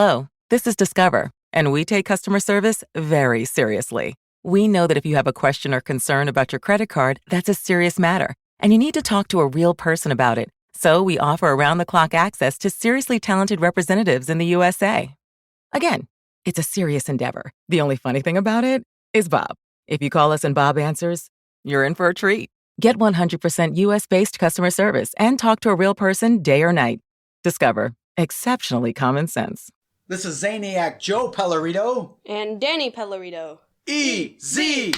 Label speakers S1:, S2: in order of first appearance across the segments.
S1: Hello, this is Discover, and we take customer service very seriously. We know that if you have a question or concern about your credit card, that's a serious matter, and you need to talk to a real person about it. So we offer around-the-clock access to seriously talented representatives in the USA. Again, it's a serious endeavor. The only funny thing about it is Bob. If you call us and Bob answers, you're in for a treat. Get 100% US-based customer service and talk to a real person day or night. Discover. Exceptionally common sense.
S2: This is Zaniac Joe Pellerito.
S3: And Danny Pellerito.
S2: E-Z-E-Z-S-P.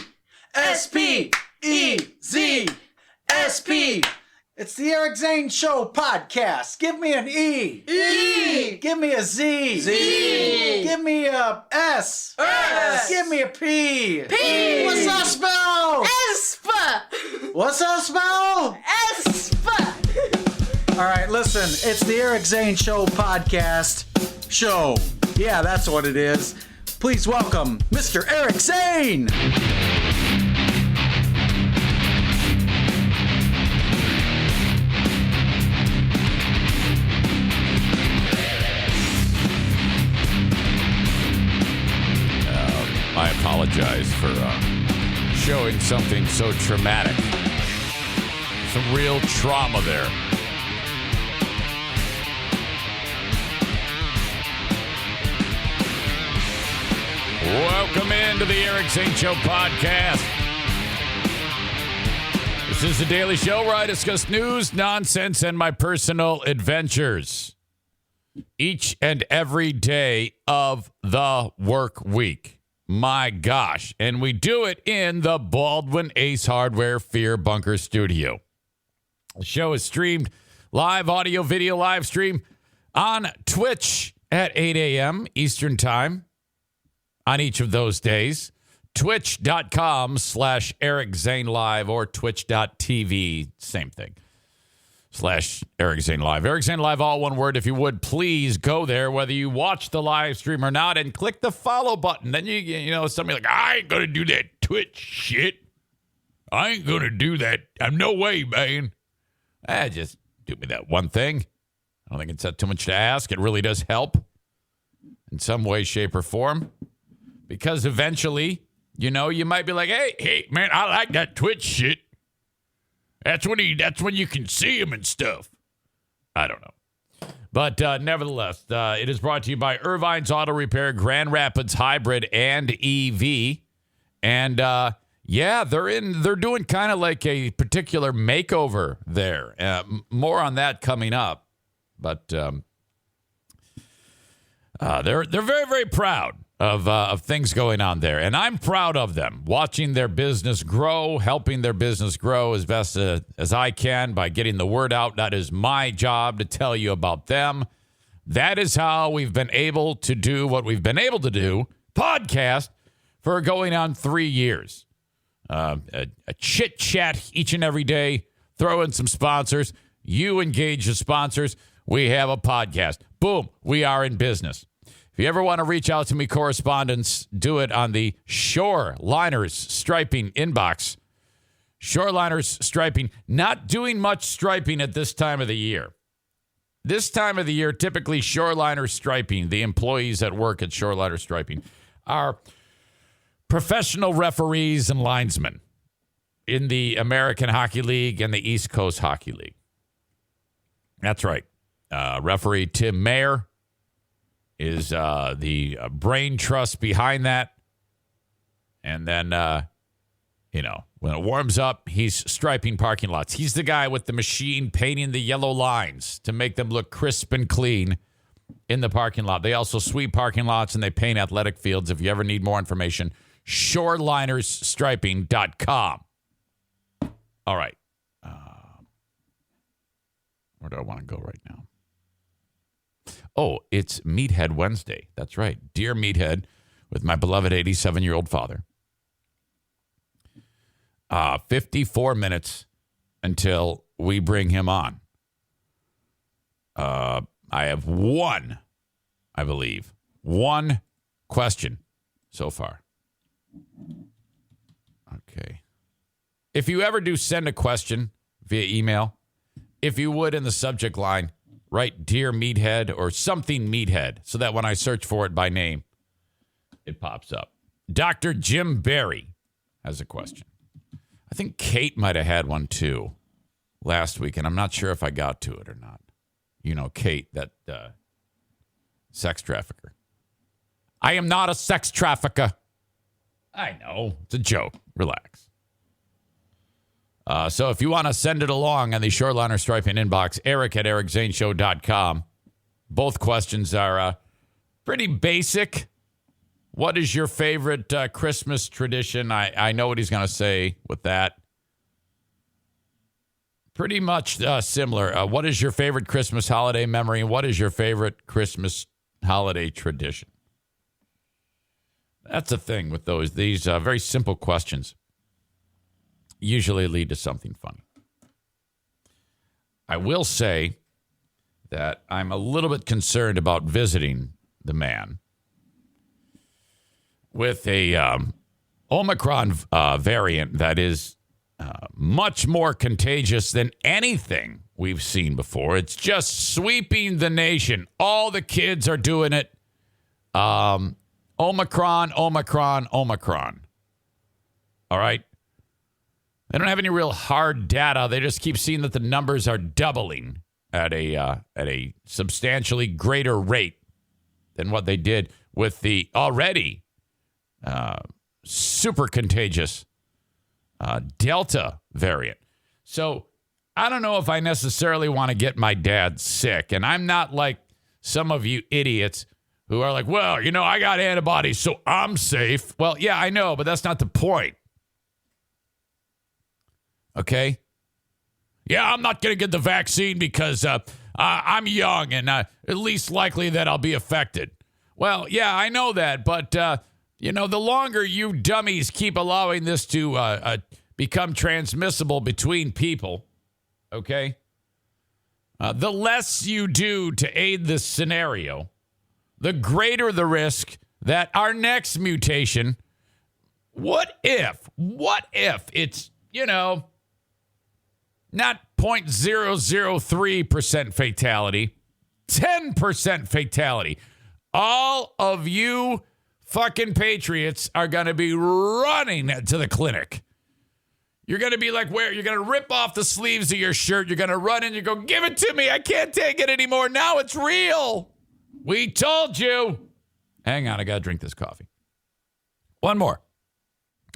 S2: It's the Eric Zane Show podcast. Give me an E.
S4: E.
S2: Give me a Z.
S4: Z.
S2: Give me a S.
S4: S.
S2: Give me a P.
S4: P.
S2: What's that spell?
S4: Espa.
S2: What's that spell?
S4: Espa.
S2: All right, listen. It's the Eric Zane Show podcast show. Yeah, that's what it is. Please welcome Mr. Eric Zane.
S5: I apologize for showing something so traumatic. Some real trauma there. Welcome into the Eric Zane Show podcast. This is the daily show where I discuss news, nonsense, and my personal adventures each and every day of the work week. My gosh. And we do it in the Baldwin Ace Hardware Fear Bunker studio. The show is streamed live, audio, video, live stream on Twitch at 8 a.m. Eastern Time on each of those days. Twitch.com/Eric Zane Live or Twitch.tv, same thing, /Eric Zane Live. Eric Zane Live, all one word. If you would, please go there, whether you watch the live stream or not, and click the follow button. Then you know, somebody like, I ain't going to do that Twitch shit. I ain't going to do that. I'm no way, man. Just do me that one thing. I don't think it's too much to ask. It really does help in some way, shape, or form. Because eventually, you know, you might be like, hey, man, I like that Twitch shit. That's when you can see him and stuff. I don't know. But nevertheless, it is brought to you by Irvine's Auto Repair, Grand Rapids Hybrid and EV. And yeah, they're doing kind of like a particular makeover there. More on that coming up. But they're very, very proud of things going on there. And I'm proud of them, watching their business grow, helping their business grow as best as I can by getting the word out. That is my job, to tell you about them. That is how we've been able to do what we've been able to do, podcast, for going on 3 years. A chit chat each and every day, throw in some sponsors. You engage the sponsors. We have a podcast. Boom, we are in business. If you ever want to reach out to me, correspondence, do it on the Shoreliners Striping inbox. Shoreliners Striping, not doing much striping at this time of the year. This time of the year, typically Shoreliners Striping, the employees that work at Shoreliners Striping, are professional referees and linesmen in the American Hockey League and the East Coast Hockey League. That's right. Referee Tim Mayer is the brain trust behind that. And then, when it warms up, he's striping parking lots. He's the guy with the machine painting the yellow lines to make them look crisp and clean in the parking lot. They also sweep parking lots and they paint athletic fields. If you ever need more information, shorelinersstriping.com. All right. Where do I want to go right now? Oh, it's Meathead Wednesday. That's right. Dear Meathead, with my beloved 87-year-old father. 54 minutes until we bring him on. I have one question so far. Okay. If you ever do send a question via email, if you would, in the subject line, write Dear Meathead or something Meathead so that when I search for it by name, it pops up. Dr. Jim Barry has a question. I think Kate might have had one too last week, and I'm not sure if I got to it or not. You know, Kate, that sex trafficker. I am not a sex trafficker. I know. It's a joke. Relax. So if you want to send it along on the Shoreliner Striping inbox, eric@ericzaneshow.com. Both questions are pretty basic. What is your favorite Christmas tradition? I know what he's going to say with that. Pretty much similar. What is your favorite Christmas holiday memory? What is your favorite Christmas holiday tradition? That's the thing with these very simple questions. Usually lead to something funny. I will say that I'm a little bit concerned about visiting the man with a Omicron variant that is much more contagious than anything we've seen before. It's just sweeping the nation. All the kids are doing it. Omicron, Omicron, Omicron. All right. They don't have any real hard data. They just keep seeing that the numbers are doubling at a substantially greater rate than what they did with the already super contagious Delta variant. So I don't know if I necessarily want to get my dad sick. And I'm not like some of you idiots who are like, well, you know, I got antibodies, so I'm safe. Well, yeah, I know, but that's not the point. Okay? Yeah, I'm not going to get the vaccine because I'm young and at least likely that I'll be affected. Well, yeah, I know that, but, you know, the longer you dummies keep allowing this to become transmissible between people, okay, the less you do to aid this scenario, the greater the risk that our next mutation, what if it's, you know, not 0.003% fatality, 10% fatality. All of you fucking patriots are going to be running to the clinic. You're going to be like, where? You're going to rip off the sleeves of your shirt. You're going to run in. You go, give it to me. I can't take it anymore. Now it's real. We told you. Hang on. I got to drink this coffee. One more.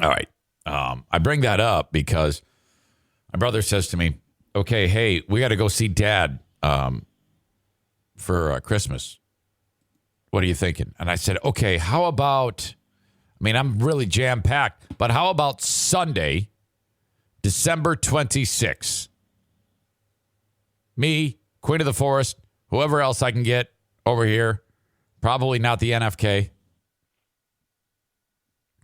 S5: All right. I bring that up because my brother says to me, okay, hey, we got to go see Dad for Christmas. What are you thinking? And I said, okay, how about, I mean, I'm really jam-packed, but how about Sunday, December 26th? Me, Queen of the Forest, whoever else I can get over here, probably not the NFK,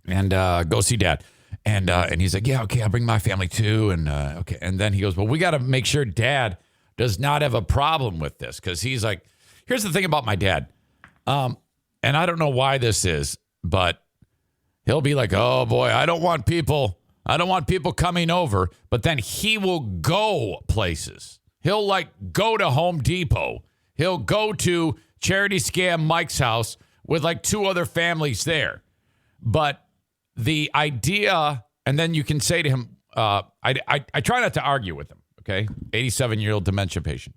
S5: and go see Dad. And he's like, yeah, okay, I'll bring my family too. And okay. And then he goes, well, we got to make sure Dad does not have a problem with this. Because he's like, here's the thing about my dad. And I don't know why this is, but he'll be like, oh boy, I don't want people coming over. But then he will go places. He'll like go to Home Depot. He'll go to Charity Scam Mike's house with like two other families there. But the idea, and then you can say to him, I try not to argue with him, okay? 87-year-old dementia patient.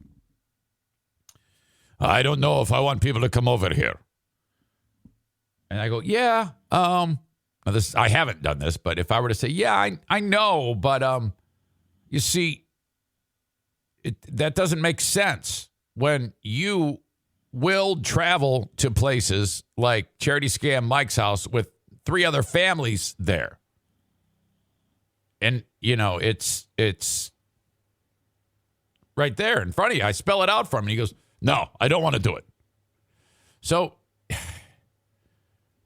S5: I don't know if I want people to come over here. And I go, yeah. Now I haven't done this, but if I were to say, yeah, I know, but you see, that doesn't make sense when you will travel to places like Charity Scam Mike's house with 3 other families there. And, you know, it's right there in front of you. I spell it out for him. And he goes, no, I don't want to do it. So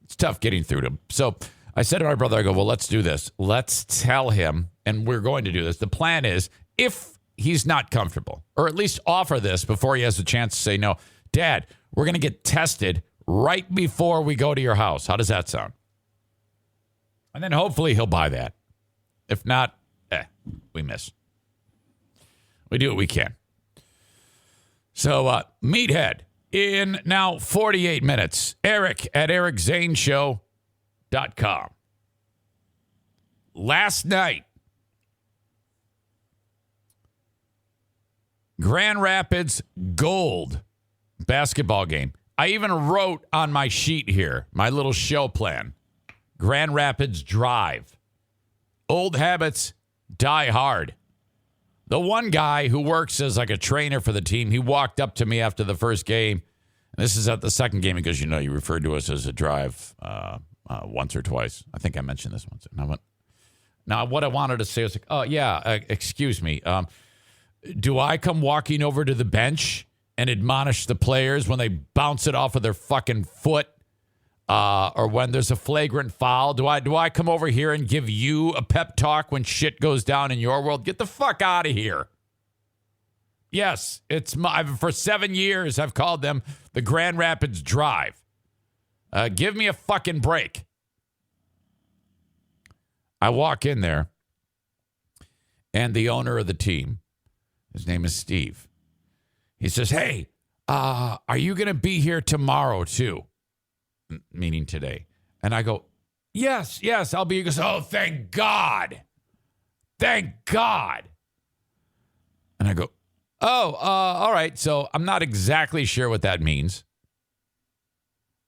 S5: it's tough getting through to him. So I said to my brother, I go, well, let's do this. Let's tell him, and we're going to do this. The plan is, if he's not comfortable, or at least offer this before he has a chance to say no, Dad, we're going to get tested right before we go to your house. How does that sound? And then hopefully he'll buy that. If not, we miss. We do what we can. So, Meathead, in now 48 minutes, Eric at ericzaneshow.com. Last night, Grand Rapids Gold basketball game. I even wrote on my sheet here, my little show plan, Grand Rapids Drive. Old habits die hard. The one guy who works as like a trainer for the team, he walked up to me after the first game. This is at the second game because, you referred to us as a drive once or twice. I think I mentioned this once. Now, what I wanted to say was like, oh, yeah, excuse me. Do I come walking over to the bench and admonish the players when they bounce it off of their fucking foot or when there's a flagrant foul? Do I come over here and give you a pep talk when shit goes down in your world? Get the fuck out of here. Yes, for 7 years, I've called them the Grand Rapids Drive. Give me a fucking break. I walk in there, and the owner of the team, his name is Steve. He says, hey, are you going to be here tomorrow too? Meaning today. And I go, yes, I'll be. He goes, oh, thank God. Thank God. And I go, all right. So I'm not exactly sure what that means.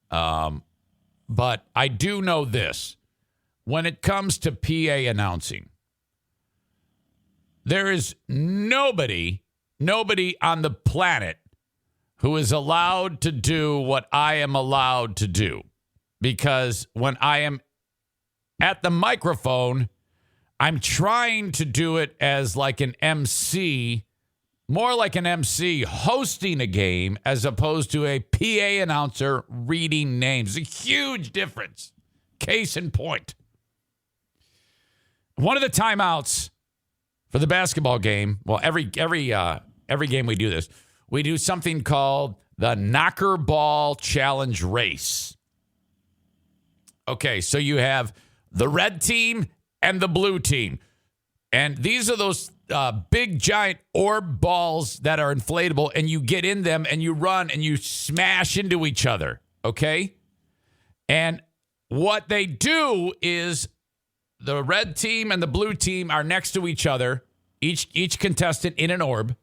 S5: But I do know this. When it comes to PA announcing, there is nobody on the planet who is allowed to do what I am allowed to do. Because when I am at the microphone, I'm trying to do it as like an MC, more like an MC hosting a game as opposed to a PA announcer reading names. A huge difference. Case in point. One of the timeouts for the basketball game, well, every game we do this, we do something called the knocker ball challenge race. Okay, so you have the red team and the blue team. And these are those big, giant orb balls that are inflatable, and you get in them and you run and you smash into each other, okay? And what they do is the red team and the blue team are next to each other, each contestant in an orb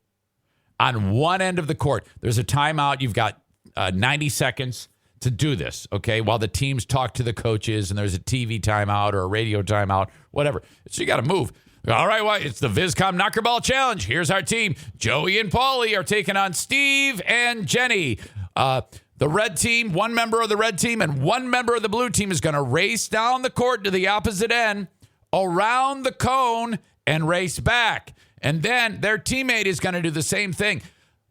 S5: on one end of the court. There's a timeout. You've got 90 seconds to do this, okay, while the teams talk to the coaches and there's a TV timeout or a radio timeout, whatever. So you got to move. All right, well, it's the VizCom Knockerball Challenge. Here's our team. Joey and Paulie are taking on Steve and Jenny. The red team, one member of the red team and one member of the blue team is going to race down the court to the opposite end, around the cone, and race back. And then their teammate is going to do the same thing.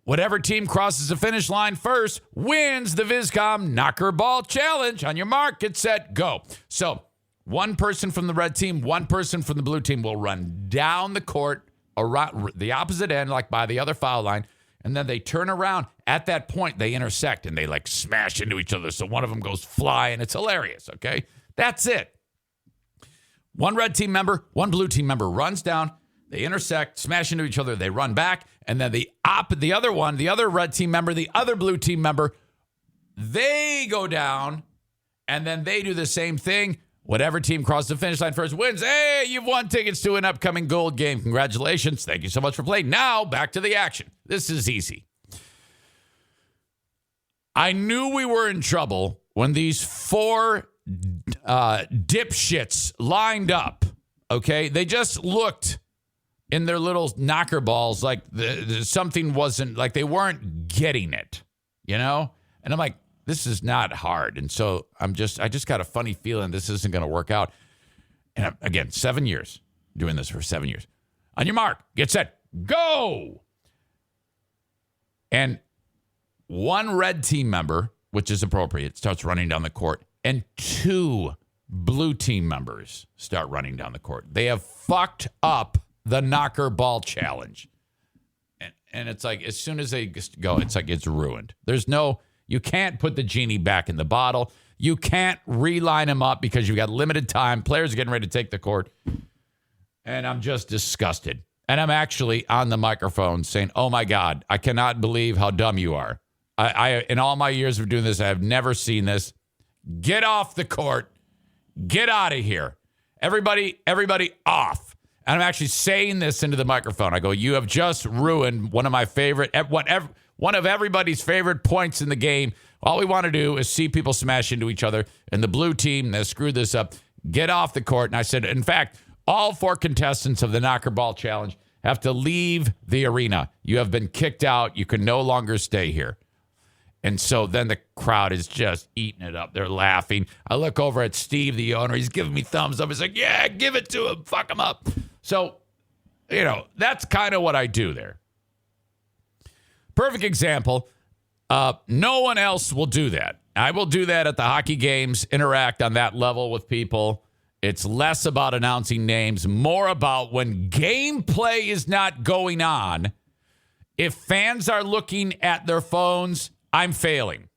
S5: Whatever team crosses the finish line first wins the VizCom Knockerball Challenge. On your mark, get set, go. So one person from the red team, one person from the blue team will run down the court around the opposite end, like by the other foul line. And then they turn around. At that point, they intersect and they like smash into each other. So one of them goes flying. It's hilarious, okay? That's it. One red team member, one blue team member runs down. They intersect, smash into each other. They run back. And then the other red team member, the other blue team member, they go down. And then they do the same thing. Whatever team crosses the finish line first wins. Hey, you've won tickets to an upcoming gold game. Congratulations. Thank you so much for playing. Now, back to the action. This is easy. I knew we were in trouble when these four dipshits lined up, okay? They just looked in their little knocker balls like something wasn't, like they weren't getting it, you know? And I'm like, this is not hard. And so I just got a funny feeling this isn't going to work out. And again, 7 years, doing this for 7 years. On your mark, get set, go. And one red team member, which is appropriate, starts running down the court, and two blue team members start running down the court. They have fucked up the knocker ball challenge. And it's like, as soon as they go, it's like it's ruined. You can't put the genie back in the bottle. You can't reline them up because you've got limited time. Players are getting ready to take the court. And I'm just disgusted. And I'm actually on the microphone saying, oh my God, I cannot believe how dumb you are. I in all my years of doing this, I have never seen this. Get off the court. Get out of here. Everybody off. And I'm actually saying this into the microphone. I go, you have just ruined one of everybody's favorite points in the game. All we want to do is see people smash into each other. And the blue team that screwed this up, get off the court. And I said, in fact, all 4 contestants of the Knocker Ball Challenge have to leave the arena. You have been kicked out. You can no longer stay here. And so then the crowd is just eating it up. They're laughing. I look over at Steve, the owner. He's giving me thumbs up. He's like, yeah, give it to him. Fuck him up. So, that's kind of what I do there. Perfect example. No one else will do that. I will do that at the hockey games, interact on that level with people. It's less about announcing names, more about when gameplay is not going on. If fans are looking at their phones, I'm failing.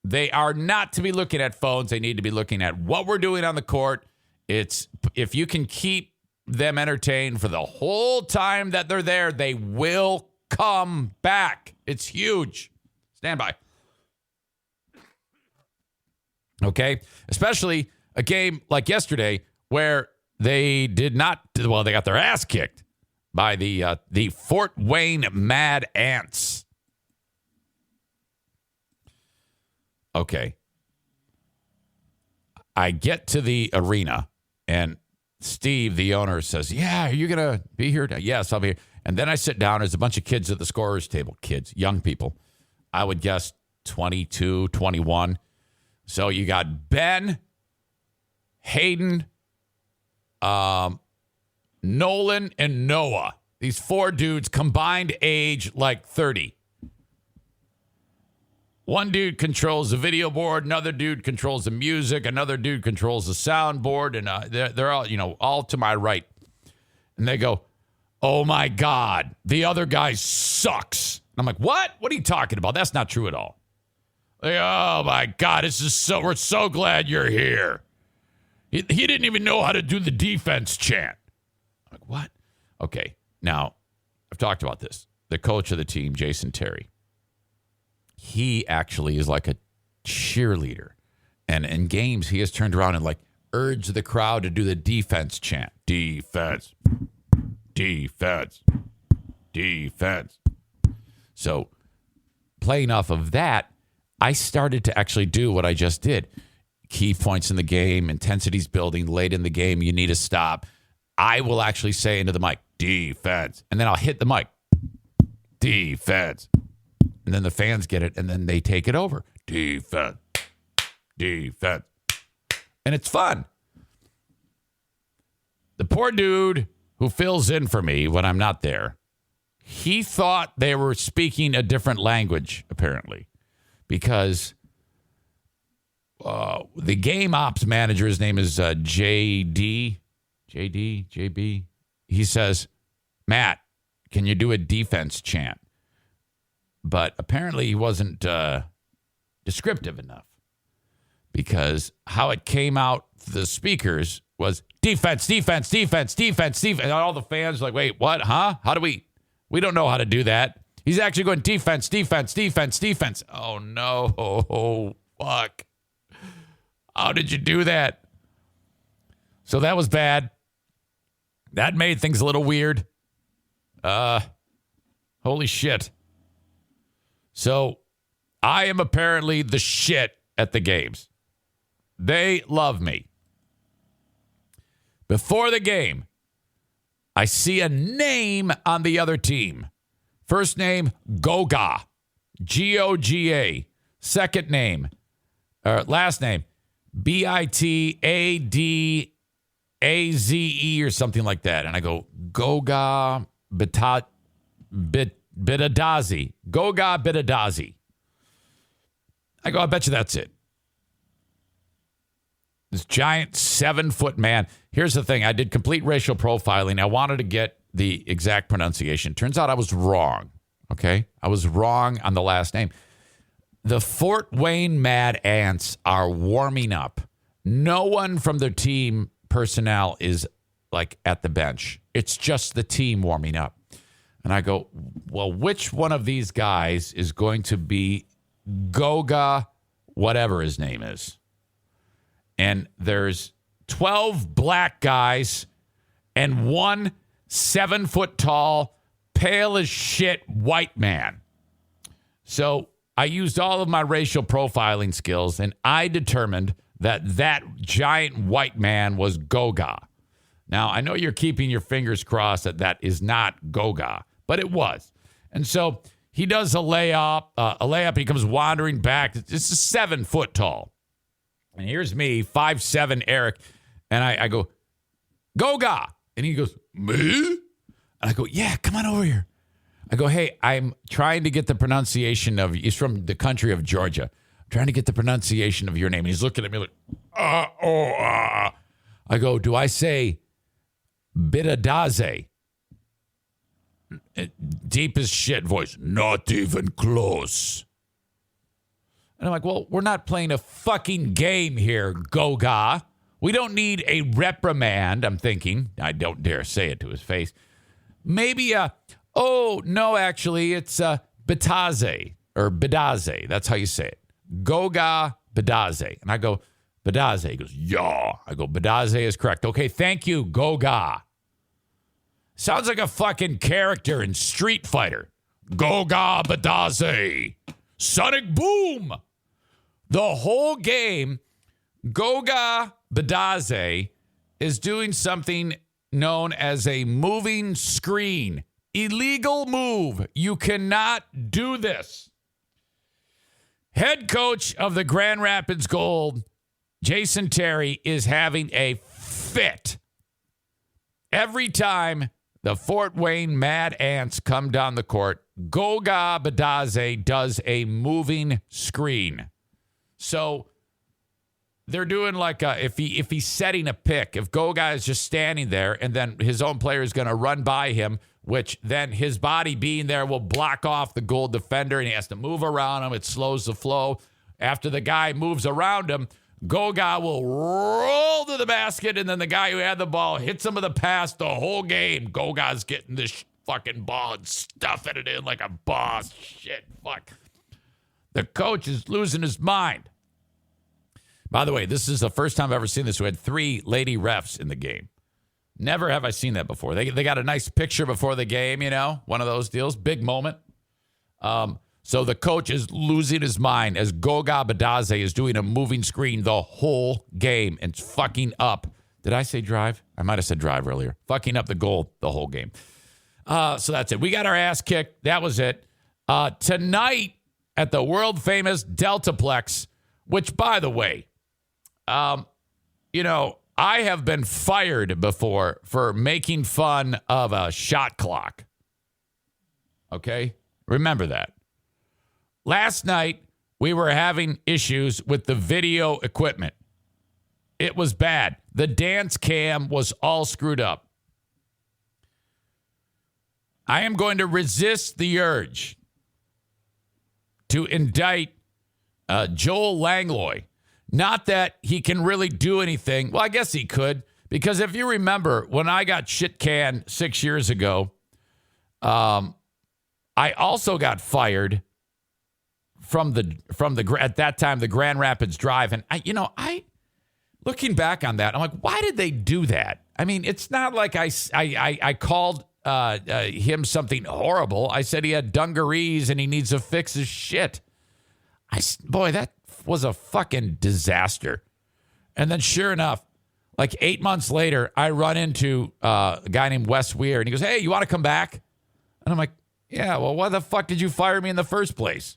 S5: They are not to be looking at phones. They need to be looking at what we're doing on the court. If you can keep them entertained for the whole time that they're there, they will come back. It's huge. Stand by. Okay? Especially a game like yesterday where they did not, they got their ass kicked by the Fort Wayne Mad Ants. Okay. I get to the arena and Steve, the owner, says, yeah, are you going to be here? Yes, I'll be here. And then I sit down. There's a bunch of kids at the scorer's table. Kids, young people. I would guess 22, 21. So you got Ben, Hayden, Nolan, and Noah. These 4 dudes combined age like 30. One dude controls the video board, another dude controls the music, another dude controls the soundboard, and they're all, all to my right. And they go, oh my God, the other guy sucks. And I'm like, what? What are you talking about? That's not true at all. Like, oh my God, we're so glad you're here. He didn't even know how to do the defense chant. I'm like, what? Okay, now, I've talked about this. The coach of the team, Jason Terry. He actually is like a cheerleader. And in games, he has turned around and urged the crowd to do the defense chant. Defense. Defense. Defense. So playing off of that, I started to actually do what I just did. Key points in the game, intensity's building, late in the game, you need to stop. I will actually say into the mic, defense. And then I'll hit the mic. Defense. And then the fans get it, and then they take it over. Defense. Defense. And it's fun. The poor dude who fills in for me when I'm not there, he thought they were speaking a different language, apparently, because the game ops manager, his name is JB. He says, Matt, can you do a defense chant? But apparently he wasn't descriptive enough, because how it came out the speakers was defense, defense, defense, defense, defense. And all the fans were like, wait, what? Huh? How do we don't know how to do that. He's actually going defense, defense, defense, defense. Oh, no. Oh, fuck. How did you do that? So that was bad. That made things a little weird. Holy shit. So I am apparently the shit at the games. They love me. Before the game, I see a name on the other team. First name, Goga. Goga. Second name, last name, Bitadaze or something like that. And I go, Goga Bitadaze. Goga Bitadaze. I go, I bet you that's it. This giant 7-foot man. Here's the thing. I did complete racial profiling. I wanted to get the exact pronunciation. Turns out I was wrong. Okay? I was wrong on the last name. The Fort Wayne Mad Ants are warming up. No one from their team personnel is like at the bench. It's just the team warming up. And I go, well, which one of these guys is going to be Goga, whatever his name is? And there's 12 black guys and one 7-foot tall, pale as shit white man. So I used all of my racial profiling skills, and I determined that giant white man was Goga. Now, I know you're keeping your fingers crossed that is not Goga, but it was. And so he does a layup. He comes wandering back. It's 7 foot tall. And here's me, 5'7" Eric. And I go, Goga. And he goes, me? And I go, yeah, come on over here. I go, hey, I'm trying to get the pronunciation of, he's from the country of Georgia. I'm trying to get the pronunciation of your name. And he's looking at me like, I go, do I say Bidadaze? Deep as shit voice. Not even close. And I'm like, well, we're not playing a fucking game here, Goga. We don't need a reprimand, I'm thinking. I don't dare say it to his face. Maybe no, actually, it's Bitaze or Bidaze. That's how you say it. Goga Bidaze. And I go, Bidaze. He goes, yeah. I go, Bidaze is correct. Okay, thank you, Goga. Sounds like a fucking character in Street Fighter. Goga Bidaze. Sonic Boom. The whole game, Goga Bidaze is doing something known as a moving screen. Illegal move. You cannot do this. Head coach of the Grand Rapids Gold, Jason Terry, is having a fit. Every time the Fort Wayne Mad Ants come down the court, Goga Bidaze does a moving screen. So they're doing like if he's setting a pick, if Goga is just standing there and then his own player is going to run by him, which then his body being there will block off the goal defender and he has to move around him. It slows the flow. After the guy moves around him, Goga will roll to the basket, and then the guy who had the ball hits him with a pass the whole game. Goga's getting this fucking ball and stuffing it in like a boss. Shit, fuck. The coach is losing his mind. By the way, this is the first time I've ever seen this. We had 3 lady refs in the game. Never have I seen that before. They got a nice picture before the game, one of those deals. Big moment. So the coach is losing his mind as Goga Bidaze is doing a moving screen the whole game and fucking up. Did I say drive? I might have said drive earlier. Fucking up the goal the whole game. So that's it. We got our ass kicked. That was it. Tonight at the world famous Deltaplex, which, by the way, I have been fired before for making fun of a shot clock. Okay? Remember that. Last night, we were having issues with the video equipment. It was bad. The dance cam was all screwed up. I am going to resist the urge to indict Joel Langlois. Not that he can really do anything. Well, I guess he could, because if you remember, when I got shit canned 6 years ago, I also got fired from the at that time the Grand Rapids Drive, and I looking back on that, I'm like, why did they do that? I mean, it's not like I called him something horrible. I said he had dungarees and he needs to fix his shit. That was a fucking disaster. And then sure enough, like 8 months later, I run into a guy named Wes Weir, and he goes, hey, you want to come back? And I'm like, yeah, well, why the fuck did you fire me in the first place?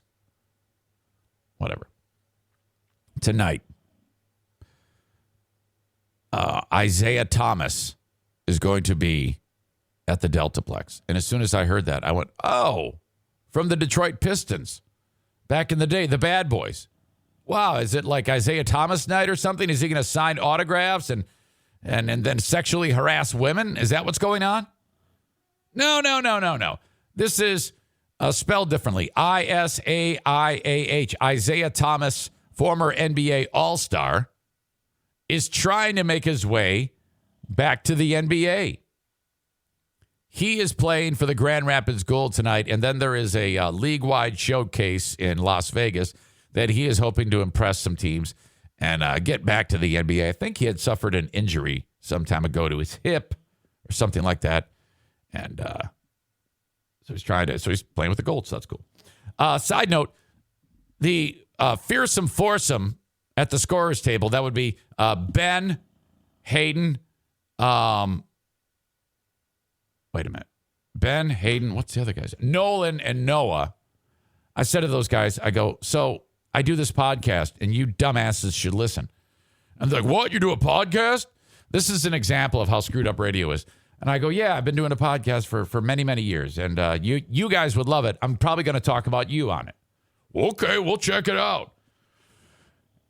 S5: Whatever. Tonight, Isaiah Thomas is going to be at the Deltaplex. And as soon as I heard that, I went, oh, from the Detroit Pistons. Back in the day, the bad boys. Wow, is it like Isaiah Thomas night or something? Is he going to sign autographs and then sexually harass women? Is that what's going on? No. This is spelled differently. Isaiah. Isaiah Thomas, former NBA All-Star, is trying to make his way back to the NBA. He is playing for the Grand Rapids Gold tonight, and then there is a league-wide showcase in Las Vegas that he is hoping to impress some teams and get back to the NBA. I think he had suffered an injury some time ago to his hip or something like that, and so he's playing with the Gold, so that's cool. Side note, the fearsome foursome at the scorer's table, that would be Ben, Hayden, wait a minute. Ben, Hayden, what's the other guys? Nolan and Noah. I said to those guys, I go, so I do this podcast and you dumbasses should listen. And they're like, what? You do a podcast? This is an example of how screwed up radio is. And I go, yeah, I've been doing a podcast for many, many years. And you guys would love it. I'm probably going to talk about you on it. Okay, we'll check it out.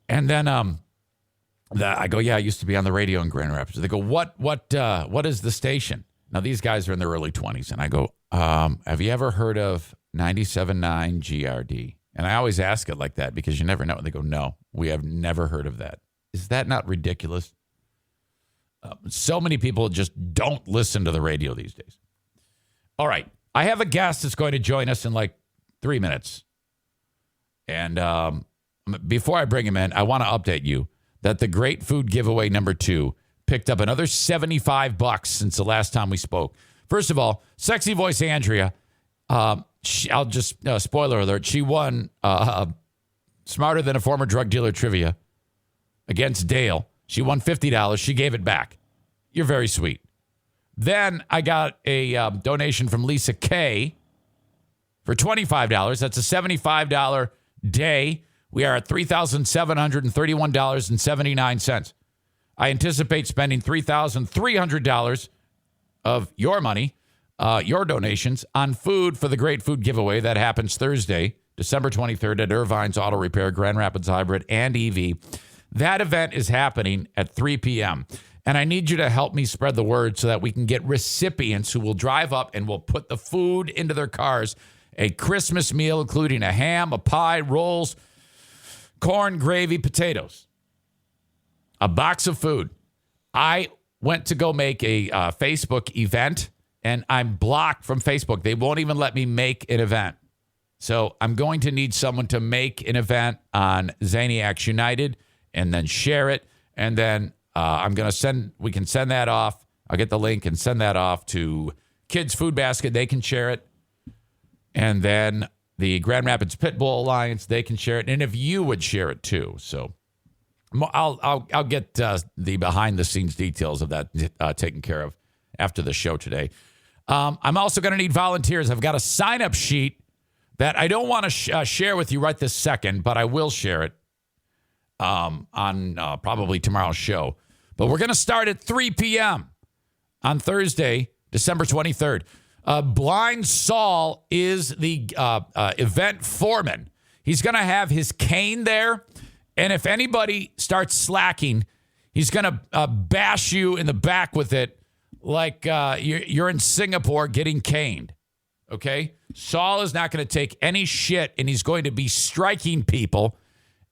S5: And then I go, yeah, I used to be on the radio in Grand Rapids. They go, what is the station? Now, these guys are in their early 20s. And I go, have you ever heard of 97.9 GRD? And I always ask it like that because you never know. And they go, no, we have never heard of that. Is that not ridiculous? So many people just don't listen to the radio these days. All right. I have a guest that's going to join us in like 3 minutes. And before I bring him in, I want to update you that the Great Food Giveaway number 2 picked up another $75 since the last time we spoke. First of all, sexy voice Andrea, I'll just, spoiler alert, she won Smarter Than a Former Drug Dealer trivia against Dale. She won $50. She gave it back. You're very sweet. Then I got a donation from Lisa K for $25. That's a $75 day. We are at $3,731.79. I anticipate spending $3,300 of your money, your donations, on food for the Great Food Giveaway that happens Thursday, December 23rd at Irvine's Auto Repair, Grand Rapids Hybrid, and EV. That event is happening at 3 p.m., and I need you to help me spread the word so that we can get recipients who will drive up and will put the food into their cars, a Christmas meal including a ham, a pie, rolls, corn, gravy, potatoes. A box of food. I went to go make a Facebook event, and I'm blocked from Facebook. They won't even let me make an event. So I'm going to need someone to make an event on Zaniacs United and then share it. And then we can send that off. I'll get the link and send that off to Kids Food Basket. They can share it. And then the Grand Rapids Pitbull Alliance, they can share it. And if you would share it too. So I'll get the behind the scenes details of that taken care of after the show today. I'm also going to need volunteers. I've got a sign up sheet that I don't want to share with you right this second, but I will share it on probably tomorrow's show. But we're going to start at 3 p.m. on Thursday, December 23rd. Blind Saul is the event foreman. He's going to have his cane there. And if anybody starts slacking, he's going to bash you in the back with it like you're in Singapore getting caned. Okay? Saul is not going to take any shit, and he's going to be striking people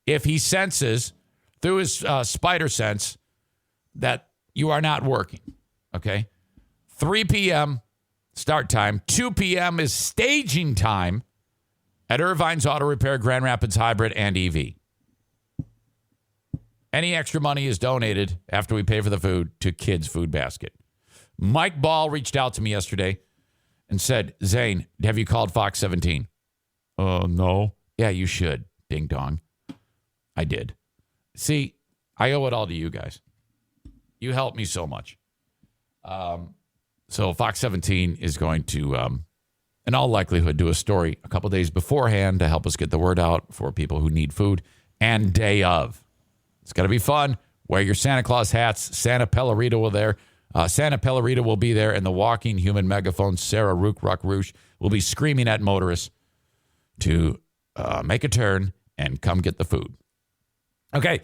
S5: if he senses through his spider sense that you are not working. Okay? 3 p.m. start time. 2 p.m. is staging time at Irvine's Auto Repair, Grand Rapids Hybrid, and EV. Any extra money is donated after we pay for the food to Kids Food Basket. Mike Ball reached out to me yesterday and said, Zane, have you called Fox 17? No. Yeah, you should. Ding dong. I did. See, I owe it all to you guys. You helped me so much. So Fox 17 is going to, in all likelihood, do a story a couple days beforehand to help us get the word out for people who need food, and day of. It's going to be fun. Wear your Santa Claus hats. Santa Pellerita will there. Santa Pellerita will be there, and the walking human megaphone, Sarah Rook-Ruck-Roosh, will be screaming at motorists to make a turn and come get the food. Okay,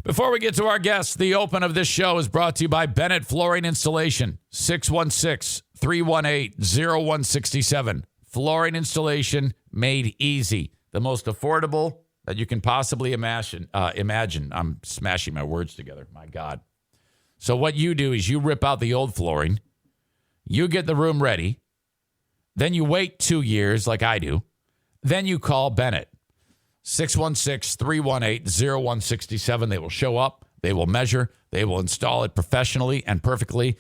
S5: before we get to our guests, the open of this show is brought to you by Bennett Flooring Installation, 616-318-0167. Flooring installation made easy. The most affordable that you can possibly imagine. I'm smashing my words together. My God. So what you do is you rip out the old flooring, you get the room ready, then you wait 2 years like I do, then you call Bennett. 616-318-0167. They will show up, they will measure, they will install it professionally and perfectly.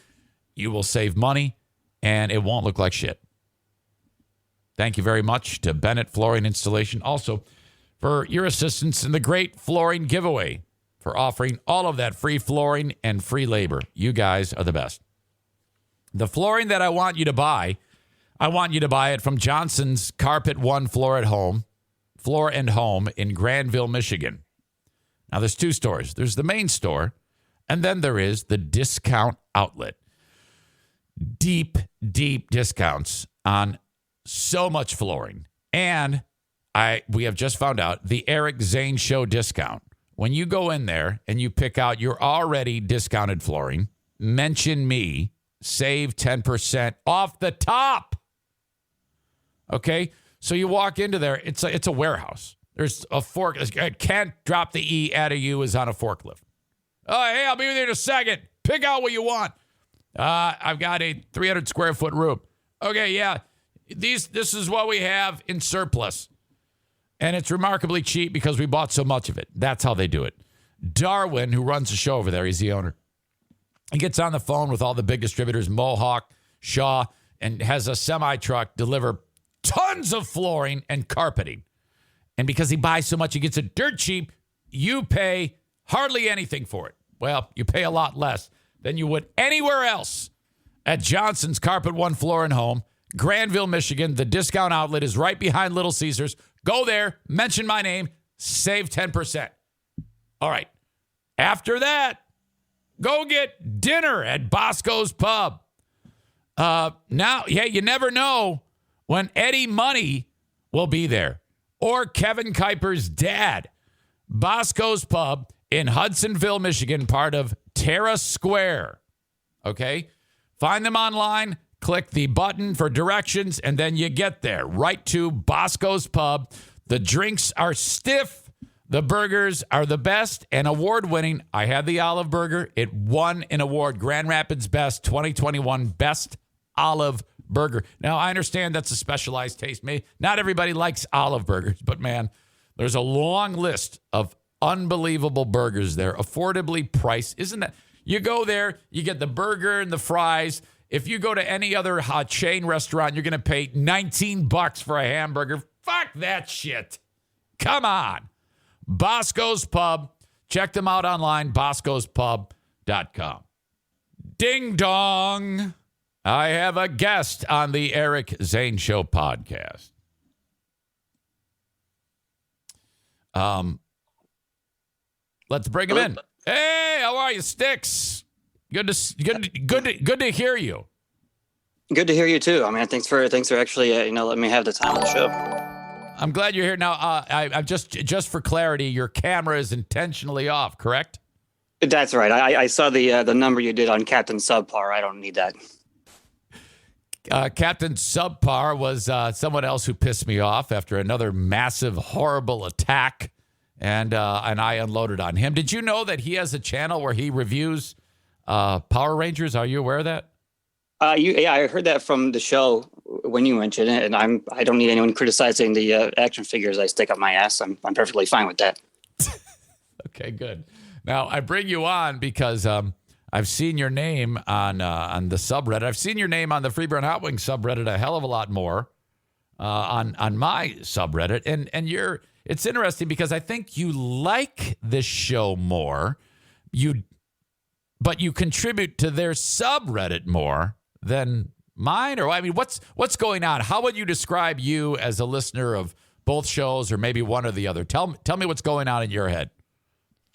S5: You will save money, and it won't look like shit. Thank you very much to Bennett Flooring Installation. Also, for your assistance in the great flooring giveaway, for offering all of that free flooring and free labor. You guys are the best. The flooring that I want you to buy it from Johnson's Carpet One Floor and Home in Granville, Michigan. Now, there's 2 stores. There's the main store, and then there is the discount outlet. Deep, deep discounts on so much flooring. And we have just found out the Eric Zane Show discount. When you go in there and you pick out your already discounted flooring, mention me, save 10% off the top. Okay? So you walk into there, it's a warehouse. There's a fork. I can't drop the E out of you is on a forklift. Oh, hey, I'll be with you in a second. Pick out what you want. I've got a 300 square foot room. Okay, yeah. This is what we have in surplus. And it's remarkably cheap because we bought so much of it. That's how they do it. Darwin, who runs the show over there, he's the owner. He gets on the phone with all the big distributors, Mohawk, Shaw, and has a semi-truck deliver tons of flooring and carpeting. And because he buys so much, he gets it dirt cheap. You pay hardly anything for it. Well, you pay a lot less than you would anywhere else at Johnson's Carpet One Floor and Home, Granville, Michigan. The discount outlet is right behind Little Caesars. Go there, mention my name, save 10%. All right. After that, go get dinner at Bosco's Pub. You never know when Eddie Money will be there or Kevin Kuiper's dad. Bosco's Pub in Hudsonville, Michigan, part of Terra Square. Okay? Find them online. Click the button for directions, and then you get there. Right to Bosco's Pub. The drinks are stiff. The burgers are the best and award-winning. I had the olive burger. It won an award. Grand Rapids Best 2021 Best Olive Burger. Now, I understand that's a specialized taste. Not everybody likes olive burgers, but, man, there's a long list of unbelievable burgers there, affordably priced. Isn't that? You go there, you get the burger and the fries. If you go to any other chain restaurant, you're going to pay $19 for a hamburger. Fuck that shit. Come on. Bosco's Pub. Check them out online, boscospub.com. Ding dong. I have a guest on the Eric Zane Show podcast. Let's bring him in. Hey, how are you, Styx? Good to hear you.
S6: Good to hear you too. I mean, thanks for actually letting me have the time on the show.
S5: I'm glad you're here. Now, I just for clarity, your camera is intentionally off, correct?
S6: That's right. I saw the number you did on Captain Subpar. I don't need that.
S5: Captain Subpar was someone else who pissed me off after another massive, horrible attack, and I unloaded on him. Did you know that he has a channel where he reviews Power Rangers? Are you aware of that?
S6: I heard that from the show when you mentioned it, and I don't need anyone criticizing the action figures I stick up my ass. I'm perfectly fine with that.
S5: Okay, good. Now I bring you on because I've seen your name on the subreddit. I've seen your name on the Freeburn Hot Wings subreddit a hell of a lot more on my subreddit, and it's interesting because I think you like this show more, but you contribute to their subreddit more than mine. Or I mean, what's going on? How would you describe you as a listener of both shows, or maybe one or the other? Tell me what's going on in your head.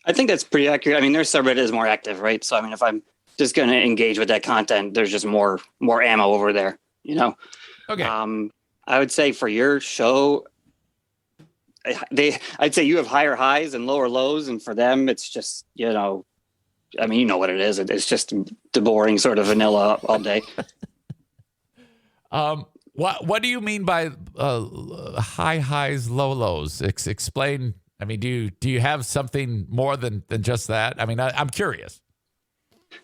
S6: I think that's pretty accurate. I mean, their subreddit is more active, right? So I mean, if I'm just going to engage with that content, there's just more ammo over there, you know.
S5: Okay.
S6: I would say for your show, I'd say you have higher highs and lower lows, and for them, it's just, you know, I mean, you know what it is. It's just the boring sort of vanilla all day.
S5: What do you mean by high highs, low lows? Explain. I mean, do you have something more than just that? I mean, I'm curious.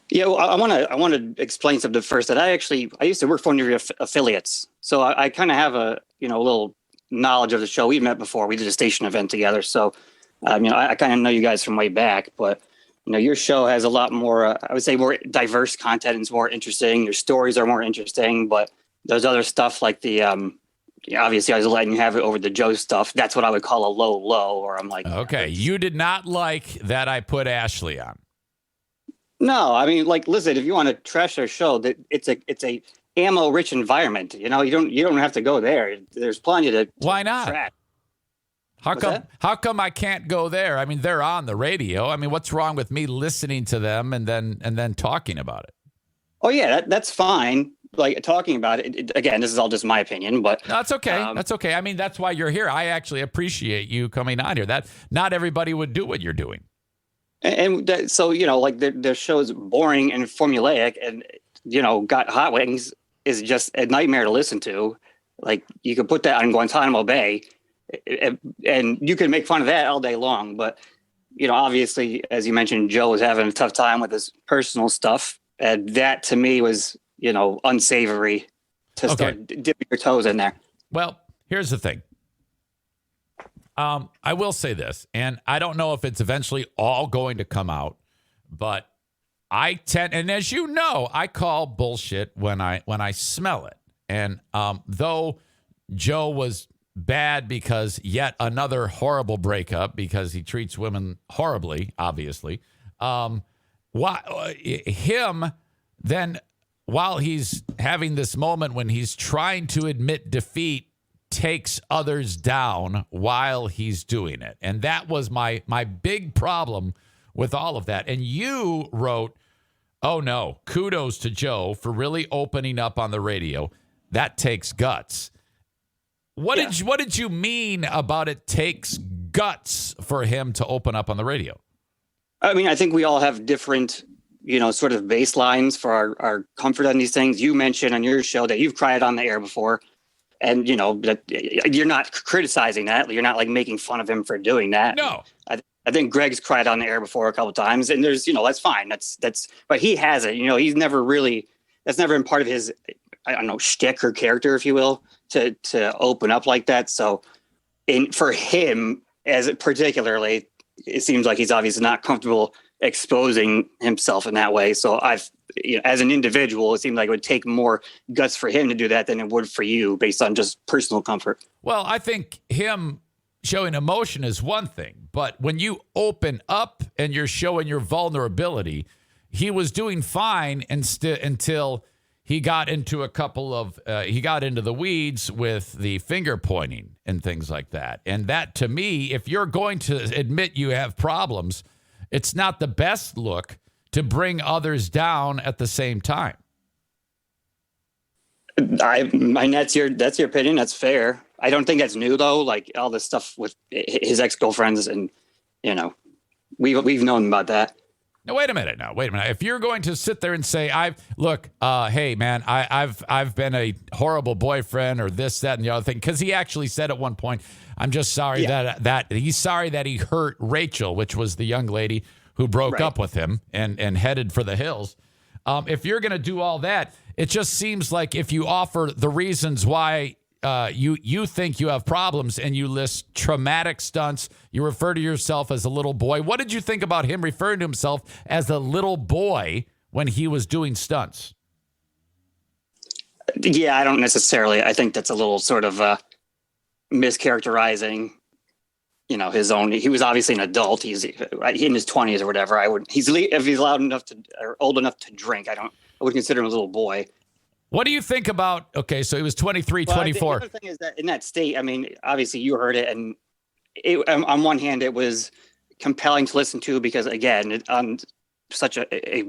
S6: Yeah, well, I want to explain something first. That I used to work for one of your affiliates, so I kind of have a little knowledge of the show. We met before. We did a station event together, so I kind of know you guys from way back. But your show has a lot more. I would say more diverse content. And it's more interesting. Your stories are more interesting, but there's other stuff like the obviously I was letting you have it over the Joe stuff. That's what I would call a low, or I'm like,
S5: Okay, you did not like that I put Ashley on.
S6: No, I mean, like, listen, if you want to trash our show, that it's a ammo rich environment. You don't have to go there. There's plenty to
S5: Why not?
S6: trash.
S5: How come I can't go there? I mean, they're on the radio. I mean, what's wrong with me listening to them and then talking about it?
S6: Oh yeah, that's fine. Like talking about it again, this is all just my opinion, but
S5: No, that's okay. That's okay. I mean, that's why you're here. I actually appreciate you coming on here. That not everybody would do what you're doing.
S6: so like their show is boring and formulaic, and Got Hot Wings is just a nightmare to listen to. Like you could put that on Guantanamo Bay, and you can make fun of that all day long. But obviously, as you mentioned, Joe was having a tough time with his personal stuff, and that to me was unsavory to start dipping your toes in there.
S5: Well, here's the thing. I will say this, and I don't know if it's eventually all going to come out, but I tend, and as you know, I call bullshit when I smell it. And though Joe was bad because yet another horrible breakup because he treats women horribly, obviously, him then while he's having this moment when he's trying to admit defeat, takes others down while he's doing it. And that was my big problem with all of that. And you wrote, oh no, kudos to Joe for really opening up on the radio. That takes guts. What did you mean about it takes guts for him to open up on the radio?
S6: I mean, I think we all have different, sort of baselines for our comfort on these things. You mentioned on your show that you've cried on the air before. And, that you're not criticizing that. You're not like making fun of him for doing that.
S5: No.
S6: I think Greg's cried on the air before a couple of times, and there's, that's fine. But he hasn't, he's never really, that's never been part of his, I don't know, shtick or character, if you will, to open up like that. So for him, particularly, it seems like he's obviously not comfortable exposing himself in that way. So as an individual, it seemed like it would take more guts for him to do that than it would for you based on just personal comfort.
S5: Well, I think him showing emotion is one thing, but when you open up and you're showing your vulnerability, he was doing fine until he got into he got into the weeds with the finger pointing and things like that. And that, to me, if you're going to admit you have problems, it's not the best look to bring others down at the same time.
S6: That's your opinion. That's fair. I don't think that's new though. Like all this stuff with his ex-girlfriends, and we've known about that.
S5: Now wait a minute. If you're going to sit there and say, hey man, I've been a horrible boyfriend or this, that, and the other thing, because he actually said at one point, I'm just sorry that he's sorry that he hurt Rachel, which was the young lady who broke up with him and headed for the hills. If you're going to do all that, it just seems like if you offer the reasons why you think you have problems and you list traumatic stunts, you refer to yourself as a little boy. What did you think about him referring to himself as a little boy when he was doing stunts?
S6: Yeah, I don't necessarily. I think that's a little sort of mischaracterizing, his own. He was obviously an adult. He's in his 20s or whatever. If he's loud enough to or old enough to drink, I would consider him a little boy.
S5: What do you think about, so he was 23, 24.
S6: The other thing is that in that state, I mean, obviously you heard it, and on one hand, it was compelling to listen to because, again, on such a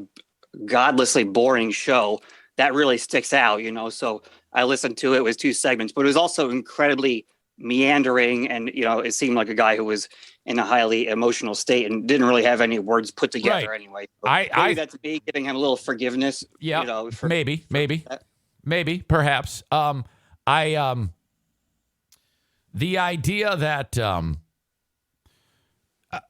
S6: godlessly boring show, that really sticks out, So I listened to it. It was 2 segments, but it was also incredibly meandering, and, it seemed like a guy who was in a highly emotional state and didn't really have any words put together anyway. So maybe that's me giving him a little forgiveness.
S5: Yeah, maybe, perhaps. The idea that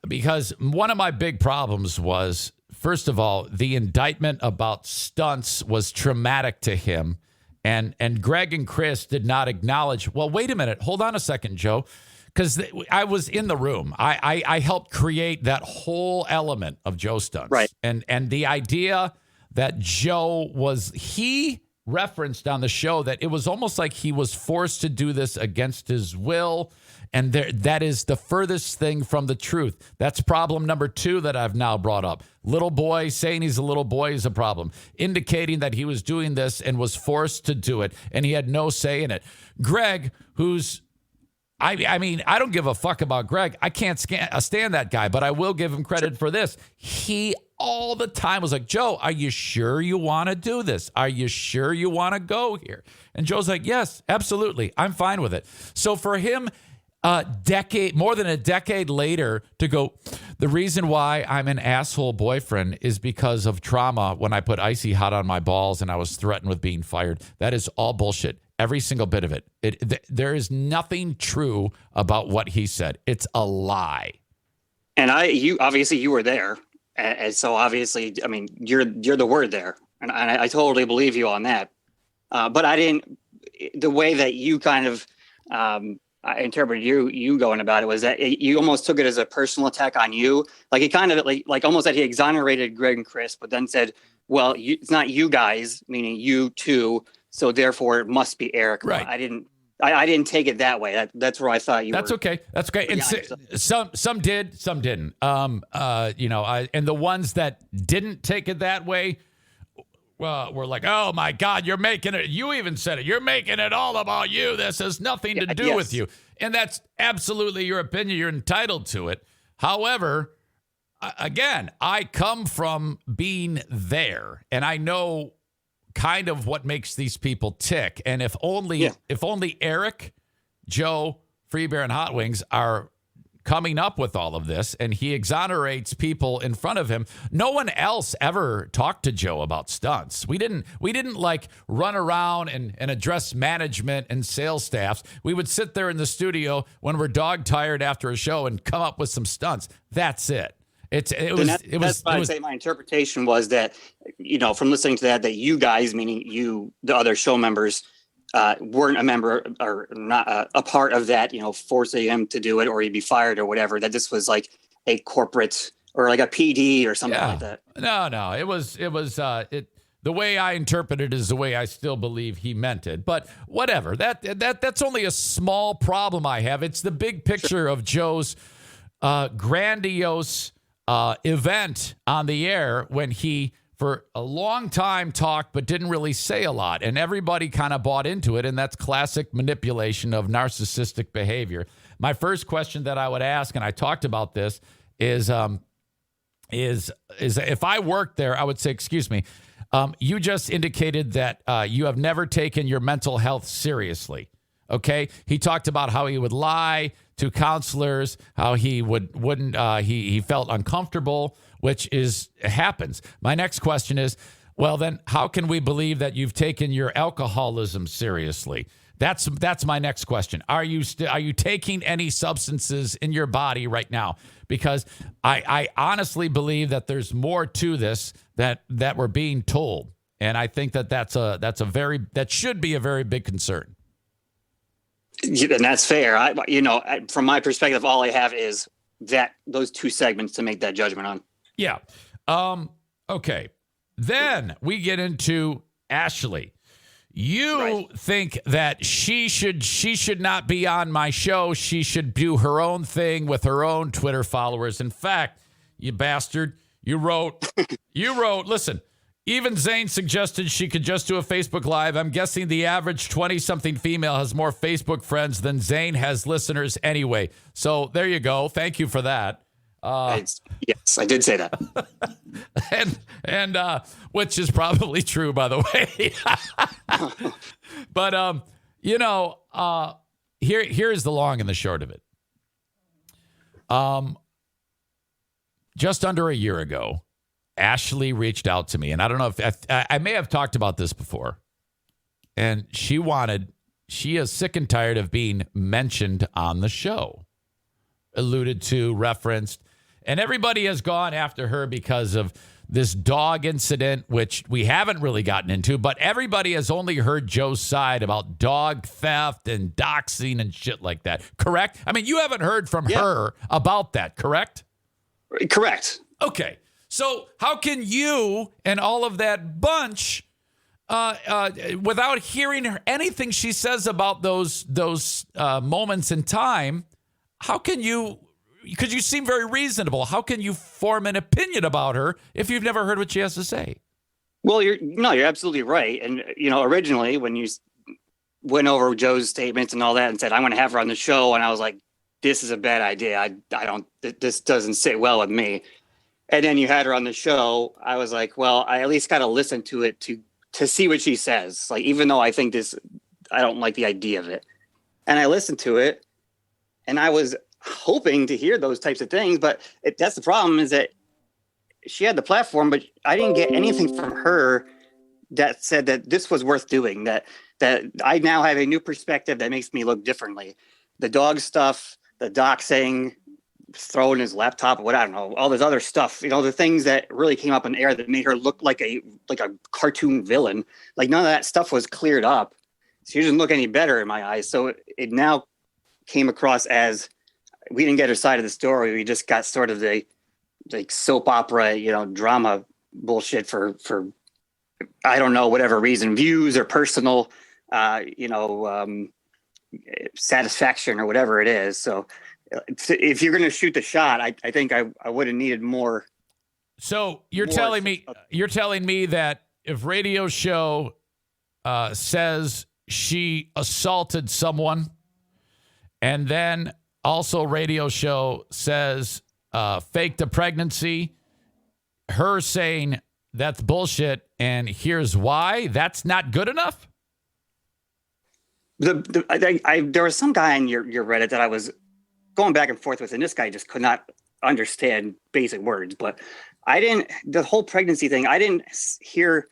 S5: because one of my big problems was first of all, the indictment about stunts was traumatic to him. And Greg and Chris did not acknowledge, well, wait a minute. Hold on a second, Joe. Because I was in the room. I helped create that whole element of Joe stunts.
S6: Right.
S5: And the idea that he referenced on the show that it was almost like he was forced to do this against his will. And that is the furthest thing from the truth. That's problem number 2 that I've now brought up. Little boy saying he's a little boy is a problem, indicating that he was doing this and was forced to do it, and he had no say in it. Greg, who's, I mean, I don't give a fuck about Greg. I can't stand that guy, but I will give him credit for this. He all the time was like, Joe, are you sure you want to do this? Are you sure you want to go here? And Joe's like, yes, absolutely. I'm fine with it. So for him, more than a decade later to go, the reason why I'm an asshole boyfriend is because of trauma when I put icy hot on my balls and I was threatened with being fired. That is all bullshit. Every single bit of it. There is nothing true about what he said. It's a lie.
S6: And you were there. And so obviously, I mean, you're the word there. And I totally believe you on that. But I didn't, the way that you kind of, I interpreted you going about it was that you almost took it as a personal attack on you. Like it kind of like almost that he exonerated Greg and Chris, but then said, well, it's not you guys, meaning you two. So therefore it must be Eric.
S5: Right.
S6: I didn't take it that way. That's where I thought you
S5: That's
S6: were.
S5: okay. That's okay. And some did, some didn't. And the ones that didn't take it that way, well, we're like, oh my God, you're making it. You even said it. You're making it all about you. This has nothing to do with you. And that's absolutely your opinion. You're entitled to it. However, again, I come from being there and I know kind of what makes these people tick. And if only Eric, Joe, Free Bear, and Hot Wings are coming up with all of this and he exonerates people in front of him, no one else ever talked to Joe about stunts. We didn't like run around and address management and sales staffs. We would sit there in the studio when we're dog tired after a show and come up with some stunts. That's it. That's why I'd say my interpretation was that,
S6: from listening to that you guys, meaning you, the other show members, weren't a member or not a part of that, forcing him to do it or he'd be fired or whatever, that this was like a corporate or like a PD or something like that.
S5: No. It was the way I interpreted it is the way I still believe he meant it. But whatever, that's only a small problem I have. It's the big picture of Joe's grandiose event on the air when he, for a long time, talked but didn't really say a lot. And everybody kind of bought into it. And that's classic manipulation of narcissistic behavior. My first question that I would ask, and I talked about this, is if I worked there, I would say, excuse me, you just indicated that you have never taken your mental health seriously. Okay. He talked about how he would lie to counselors, how he he felt uncomfortable, which happens. My next question is, well, then how can we believe that you've taken your alcoholism seriously? That's my next question. Are you taking any substances in your body right now? Because I honestly believe that there's more to this that we're being told, and I think that should be a very big concern.
S6: And that's fair. From my perspective, all I have is those two segments to make that judgment on.
S5: Yeah. Okay. Then we get into Ashley. You think that she should not be on my show. She should do her own thing with her own Twitter followers. In fact, you bastard, you wrote, listen, even Zane suggested she could just do a Facebook Live. I'm guessing the average 20-something female has more Facebook friends than Zane has listeners anyway. So there you go. Thank you for that.
S6: Yes, I did say that.
S5: and which is probably true, by the way. But here's the long and the short of it. Just under a year ago, Ashley reached out to me, and I don't know if I may have talked about this before. And she is sick and tired of being mentioned on the show, alluded to, referenced. And everybody has gone after her because of this dog incident, which we haven't really gotten into, but everybody has only heard Joe's side about dog theft and doxing and shit like that. Correct? I mean, you haven't heard from her about that, correct?
S6: Correct.
S5: Okay. So how can you and all of that bunch, without hearing anything she says about those moments in time, how can you, because you seem very reasonable, how can you form an opinion about her if you've never heard what she has to say?
S6: Well, you're absolutely right. And, originally when you went over Joe's statements and all that and said, I'm going to have her on the show. And I was like, this is a bad idea. This doesn't sit well with me. And then you had her on the show. I was like, well, I at least got to listen to it to see what she says. Like, even though I don't like the idea of it. And I listened to it and I was hoping to hear those types of things. But that's the problem, is that she had the platform, but I didn't get anything from her that said that this was worth doing, that I now have a new perspective that makes me look differently. The dog stuff, the doxing, throwing his laptop, I don't know, all this other stuff, the things that really came up in air that made her look like a cartoon villain. Like, none of that stuff was cleared up. She didn't look any better in my eyes. So it now came across as we didn't get her side of the story. We just got sort of the soap opera, drama bullshit for I don't know, whatever reason, views or personal, satisfaction or whatever it is. So if you're going to shoot the shot, I think I would have needed more.
S5: So you're telling me that if radio show says she assaulted someone, and then also radio show says faked a pregnancy, her saying that's bullshit and here's why, that's not good enough?
S6: There was some guy on your Reddit that I was going back and forth with, and this guy just could not understand basic words. But the whole pregnancy thing, I didn't hear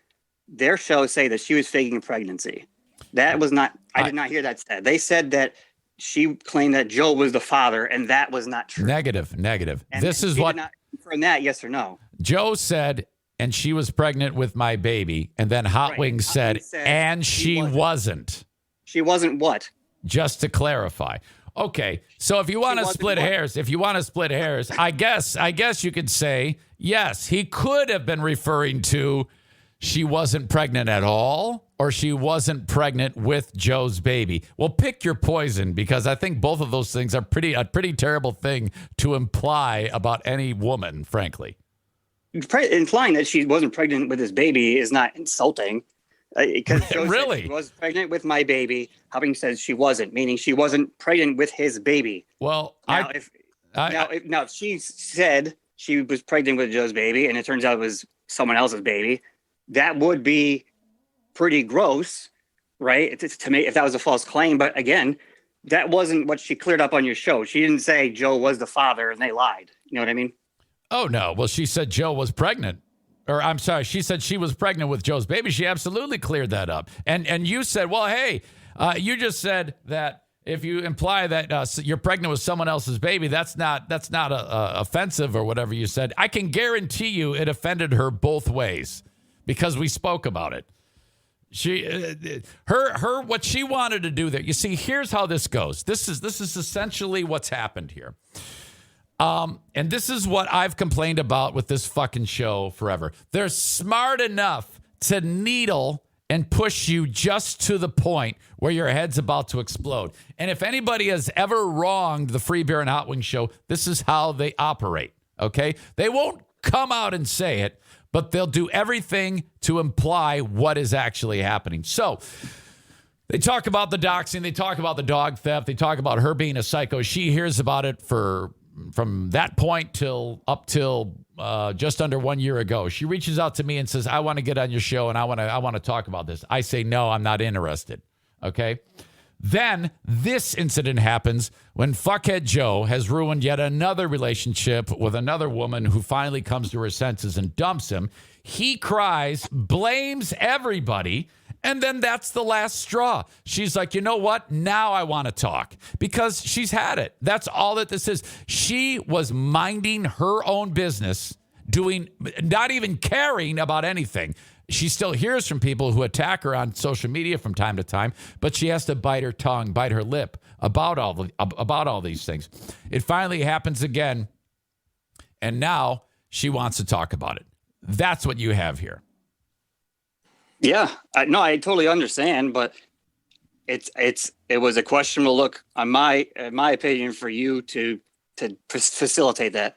S6: their show say that she was faking a pregnancy. That was not, I did not hear that said. They said that she claimed that Joe was the father, and that was not true.
S5: Negative.
S6: And
S5: this is what,
S6: not confirm that, yes or no?
S5: Joe said, and she was pregnant with my baby. And then Hot Wings said, and she wasn't.
S6: She wasn't what?
S5: Just to clarify. Okay, so if you want to split hairs, I guess you could say, yes, he could have been referring to she wasn't pregnant at all, or she wasn't pregnant with Joe's baby. Well, pick your poison, because I think both of those things are a pretty terrible thing to imply about any woman, frankly.
S6: Implying that she wasn't pregnant with his baby is not insulting. Because Joe
S5: really?
S6: Said she was pregnant with my baby. Hubbing says she wasn't, meaning she wasn't pregnant with his baby.
S5: Well,
S6: if she said she was pregnant with Joe's baby, and it turns out it was someone else's baby, that would be pretty gross, right? To me, if that was a false claim. But again, that wasn't what she cleared up on your show. She didn't say Joe was the father and they lied. You know what I mean?
S5: Oh no. Well, she said Joe was pregnant. Or I'm sorry, she said she was pregnant with Joe's baby. She absolutely cleared that up. And you said, well, hey, you just said that if you imply that you're pregnant with someone else's baby, that's not offensive or whatever you said. I can guarantee you it offended her both ways because we spoke about it. What she wanted to do there. You see, here's how this goes. This is essentially what's happened here. And this is what I've complained about with this fucking show forever. They're smart enough to needle and push you just to the point where your head's about to explode. And if anybody has ever wronged the Free Beer and Hot Wings show, this is how they operate, okay? They won't come out and say it, but they'll do everything to imply what is actually happening. So they talk about the doxing. They talk about the dog theft. They talk about her being a psycho. She hears about it from that point till just under 1 year ago. She reaches out to me and says, I want to get on your show and I want to talk about this. I say, no, I'm not interested. Okay. Then this incident happens when fuckhead Joe has ruined yet another relationship with another woman who finally comes to her senses and dumps him. He cries, blames everybody, And then that's the last straw. She's like, you know what? Now I want to talk because she's had it. That's all that this is. She was minding her own business, not even caring about anything. She still hears from people who attack her on social media from time to time, but she has to bite her tongue, bite her lip about all these things. It finally happens again, and now she wants to talk about it. That's what you have here.
S6: Yeah, I totally understand, but it was a questionable look on my opinion for you to facilitate that.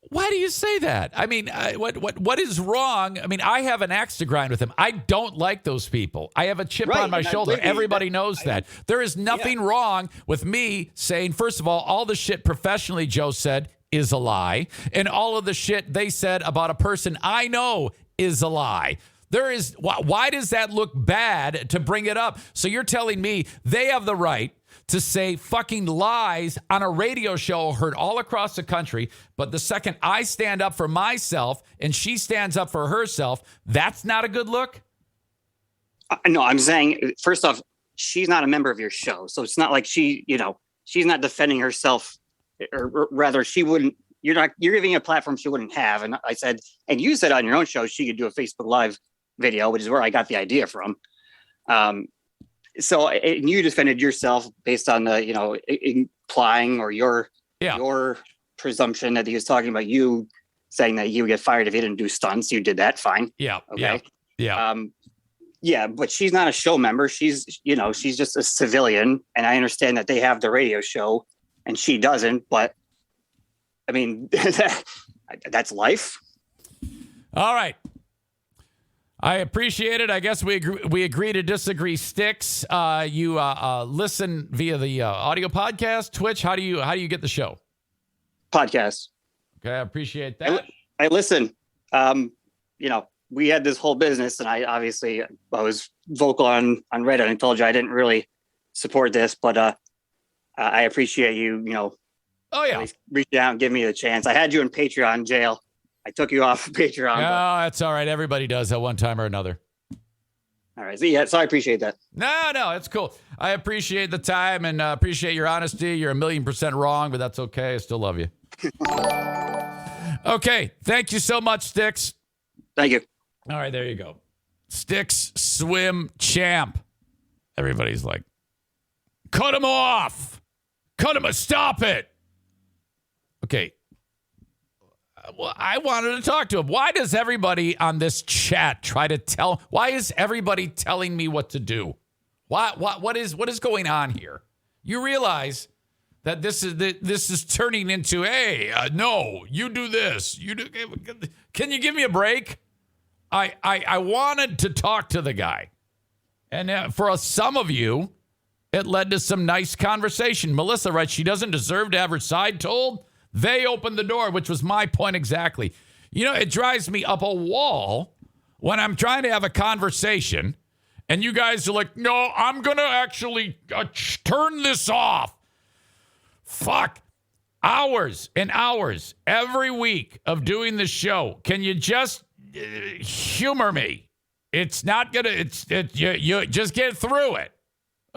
S5: Why do you say that? I mean, what is wrong? I mean, I have an axe to grind with him. I don't like those people. I have a chip on my shoulder. Everybody knows that. There is nothing wrong with me saying, first of all the shit professionally Joe said is a lie, and all of the shit they said about a person I know is a lie. Why does that look bad to bring it up? So you're telling me they have the right to say fucking lies on a radio show heard all across the country, but the second I stand up for myself and she stands up for herself, that's not a good look?
S6: No, I'm saying, first off, she's not a member of your show. So it's not like she's not defending herself, or rather she wouldn't, you're giving a platform she wouldn't have. And I said, and you said on your own show, she could do a Facebook Live video, which is where I got the idea from. So you defended yourself based on the, implying or your presumption that he was talking about you saying that you would get fired if you didn't do stunts. You did that. Fine.
S5: Yeah.
S6: Okay.
S5: Yeah.
S6: But she's not a show member. She's just a civilian. And I understand that they have the radio show and she doesn't, but I mean, that's life.
S5: All right. I appreciate it. I guess we agree to disagree. Styx, you listen via the audio podcast, Twitch. How do you get the show?
S6: Podcast.
S5: Okay, I appreciate that.
S6: I listen. We had this whole business, and I was vocal on Reddit. I told you I didn't really support this, but I appreciate you.
S5: Oh yeah,
S6: reach out and give me the chance. I had you in Patreon jail. I took you off of Patreon.
S5: No, that's all right. Everybody does at one time or another.
S6: All right. So I appreciate that.
S5: No, it's cool. I appreciate the time and appreciate your honesty. You're 1,000,000% wrong, but that's okay. I still love you. Okay. Thank you so much, Styx.
S6: Thank you.
S5: All right. There you go. StyxSwimChamp. Everybody's like, cut him off. Cut him. Stop it. Okay. Well, I wanted to talk to him. Why does everybody on this chat why is everybody telling me what to do? What is going on here? You realize that this is turning into, hey, no, you do this. Can you give me a break? I wanted to talk to the guy. And for some of you, it led to some nice conversation. Melissa writes, she doesn't deserve to have her side told. They opened the door, which was my point exactly. It drives me up a wall when I'm trying to have a conversation and you guys are like, no, I'm going to actually turn this off. Fuck. Hours and hours every week of doing the show. Can you just humor me? It's not going to, you just get through it.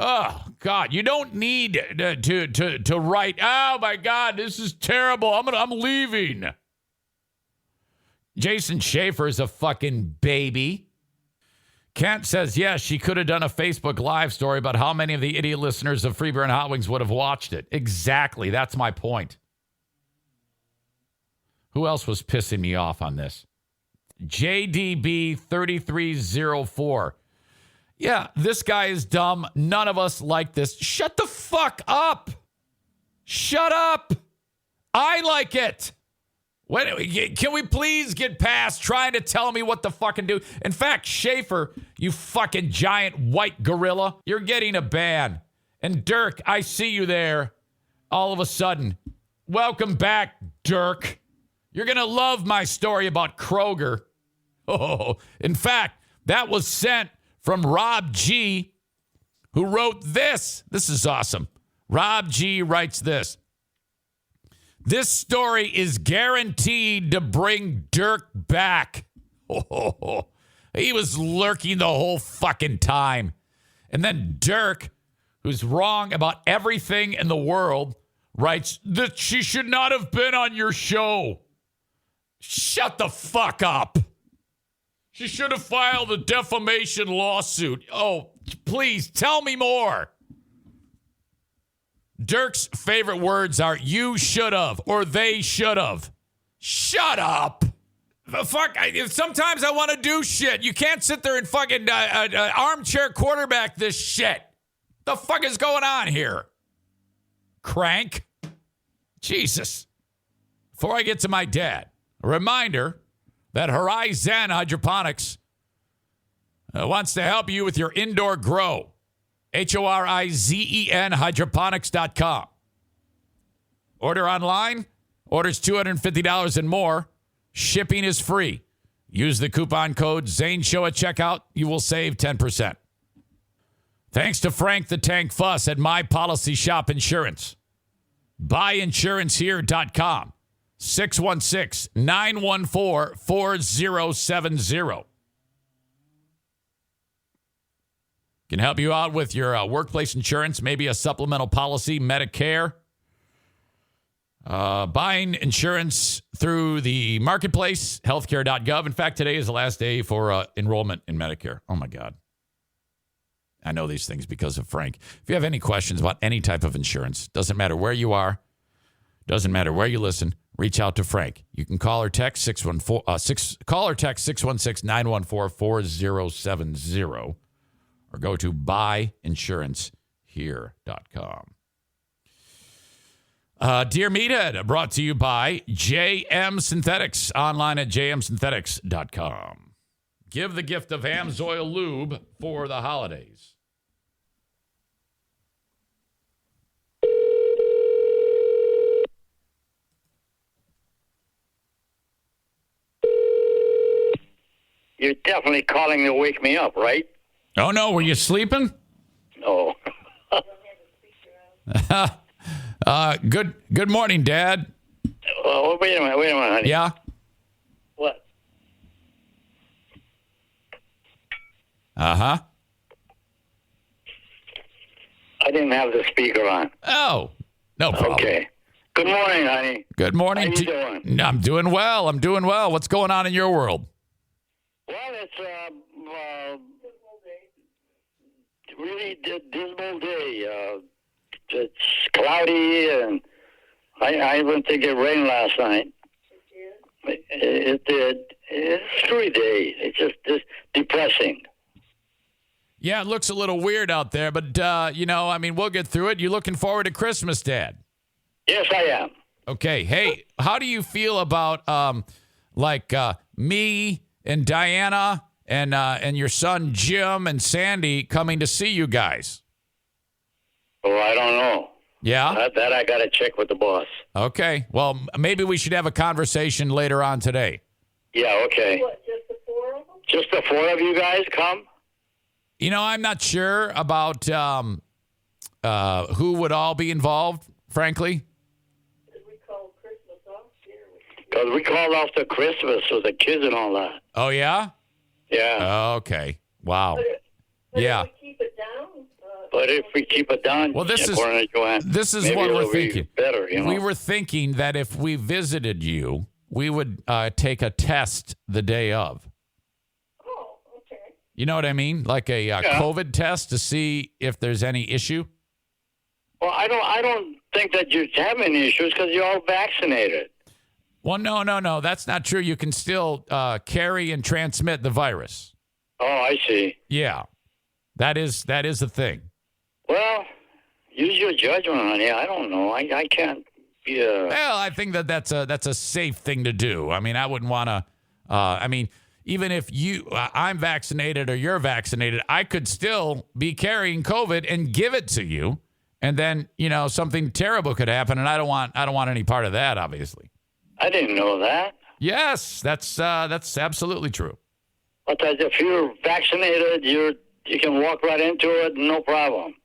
S5: Oh, God, you don't need to write, oh, my God, this is terrible. I'm leaving. Jason Schaefer is a fucking baby. Kent says, yes, she could have done a Facebook Live story about how many of the idiot listeners of Free Beer and Hot Wings would have watched it. Exactly. That's my point. Who else was pissing me off on this? JDB 3304. Yeah, this guy is dumb. None of us like this. Shut the fuck up. Shut up. I like it. Can we please get past trying to tell me what to fucking do? In fact, Schaefer, you fucking giant white gorilla, you're getting a ban. And Dirk, I see you there all of a sudden. Welcome back, Dirk. You're going to love my story about Kroger. Oh, in fact, that was sent from Rob G, who wrote this. This is awesome. Rob G writes this. This story is guaranteed to bring Dirk back. Oh, He was lurking the whole fucking time. And then Dirk, who's wrong about everything in the world, writes that she should not have been on your show. Shut the fuck up. She should have filed a defamation lawsuit. Oh, please tell me more. Dirk's favorite words are you should have or they should have. Shut up. The fuck. Sometimes I want to do shit. You can't sit there and fucking armchair quarterback this shit. The fuck is going on here? Crank. Jesus. Before I get to my dad, a reminder that Horizon Hydroponics wants to help you with your indoor grow. HORIZEN hydroponics.com. Order online. Orders $250 and more. Shipping is free. Use the coupon code ZaneShow at checkout. You will save 10%. Thanks to Frank the Tank Fuss at My Policy Shop Insurance. BuyInsuranceHere.com. 616-914-4070. Can help you out with your workplace insurance, maybe a supplemental policy, Medicare. Buying insurance through the marketplace, healthcare.gov. In fact, today is the last day for enrollment in Medicare. Oh, my God. I know these things because of Frank. If you have any questions about any type of insurance, doesn't matter where you are, doesn't matter where you listen, reach out to Frank. You can call or text 614-914-4070 or go to buyinsurancehere.com. Dear Meathead, brought to you by JM Synthetics, online at jmsynthetics.com. Give the gift of Amsoil Lube for the holidays.
S7: You're definitely calling to wake me up, right?
S5: Oh, no. Were you sleeping?
S7: No.
S5: Good morning, Dad.
S7: Oh, wait a minute, honey.
S5: Yeah?
S7: What?
S5: Uh-huh.
S7: I didn't have the speaker on.
S5: Oh, no problem.
S7: Okay. Good morning, honey.
S5: Good morning.
S7: How you doing?
S5: I'm doing well. What's going on in your world?
S7: Well, it's really dismal day. It's cloudy, and I went to get rain last night. It did. It's 3 days. It's just depressing.
S5: Yeah, it looks a little weird out there, but, we'll get through it. You looking forward to Christmas, Dad?
S7: Yes, I am.
S5: Okay. Hey, how do you feel about, me and Diana and your son Jim and Sandy coming to see you guys?
S7: Oh, I don't know.
S5: Yeah?
S7: That I got to check with the boss.
S5: Okay. Well, maybe we should have a conversation later on today.
S7: Yeah, okay. What, just the four of them? Just the four of you guys come?
S5: I'm not sure about who would all be involved, frankly.
S7: Did we call Christmas off here? Because we called off the Christmas with the kids and all that.
S5: Oh, yeah?
S7: Yeah.
S5: Okay. Wow.
S7: But
S5: yeah.
S7: If we keep it down? But if we keep it down,
S5: well, this is
S7: maybe
S5: what we're thinking.
S7: Better,
S5: We were thinking that if we visited you, we would take a test the day of.
S7: Oh, okay.
S5: You know what I mean? Like a COVID test to see if there's any issue.
S7: Well, I don't think that you have any issues because you're all vaccinated.
S5: Well, no. That's not true. You can still carry and transmit the virus.
S7: Oh, I see.
S5: Yeah, that is the thing.
S7: Well, use your judgment, honey. I don't know. I can't be a...
S5: Well, I think that's a safe thing to do. I mean, I wouldn't want to. Even if I'm vaccinated or you're vaccinated, I could still be carrying COVID and give it to you, and then something terrible could happen, and I don't want any part of that. Obviously.
S7: I didn't know that.
S5: Yes, that's absolutely true.
S7: But if you're vaccinated, you can walk right into it, no problem.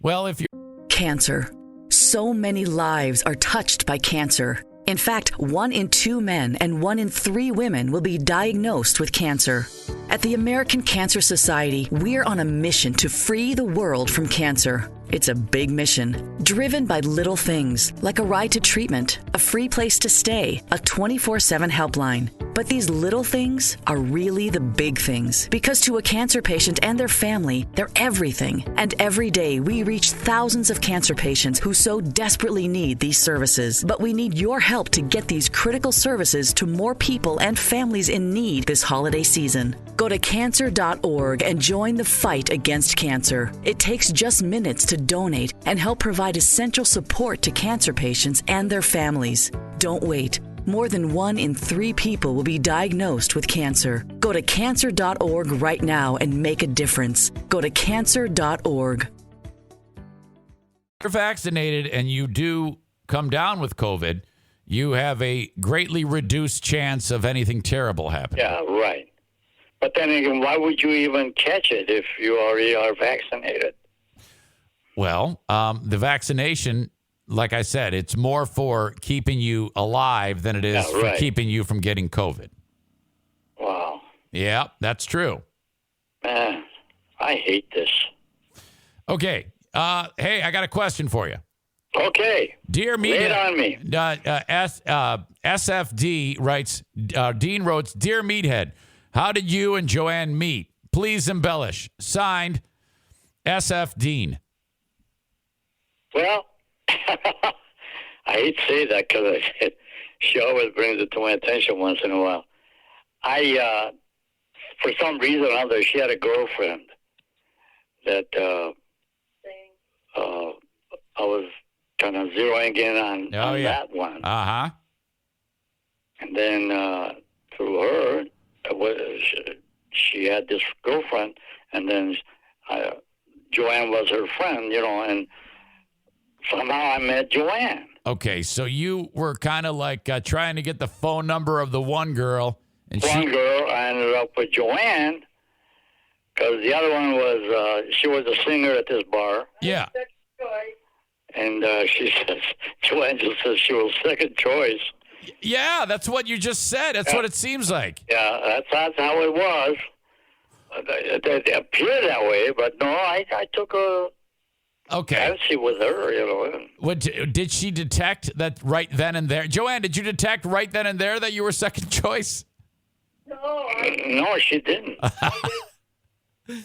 S5: Well, if you
S8: Cancer. So many lives are touched by cancer. In fact, 1 in 2 men and 1 in 3 women will be diagnosed with cancer. At the American Cancer Society, we're on a mission to free the world from cancer. It's a big mission, driven by little things, like a ride to treatment, a free place to stay, a 24/7 helpline. But these little things are really the big things, because to a cancer patient and their family, they're everything. And every day we reach thousands of cancer patients who so desperately need these services. But we need your help to get these critical services to more people and families in need this holiday season. Go to cancer.org and join the fight against cancer. It takes just minutes to donate and help provide essential support to cancer patients and their families. Don't wait. More than 1 in 3 people will be diagnosed with cancer. Go to cancer.org right now and make a difference. Go to cancer.org.
S5: You're vaccinated and you do come down with COVID, you have a greatly reduced chance of anything terrible happening.
S7: Yeah, right. But then again, why would you even catch it if you already are vaccinated?
S5: Well, the vaccination, like I said, it's more for keeping you alive than it is for keeping you from getting COVID.
S7: Wow.
S5: Yeah, that's true.
S7: Man, I hate this.
S5: Okay. Hey, I got a question for you.
S7: Okay.
S5: Dear
S7: Lay it on me.
S5: SFD writes, Dean wrote, Dear Meathead, how did you and Joanne meet? Please embellish. Signed, SF Dean.
S7: Well, I hate to say that because she always brings it to my attention once in a while. For some reason or other, she had a girlfriend that I was kind of zeroing in on that one.
S5: Uh-huh.
S7: And then through her, she had this girlfriend, and then Joanne was her friend, and somehow I met Joanne.
S5: Okay, so you were kind of like trying to get the phone number of the one girl. And
S7: girl, I ended up with Joanne, because the other one was, she was a singer at this bar.
S5: Yeah.
S7: And Joanne just says she was second choice.
S5: Yeah, that's what you just said. That's what it seems like.
S7: Yeah, that's how it was. It appeared that way, but no, I took a fancy with her,
S5: What, did she detect that right then and there? Joanne, did you detect right then and there that you were second choice?
S7: No, she didn't.
S9: Well,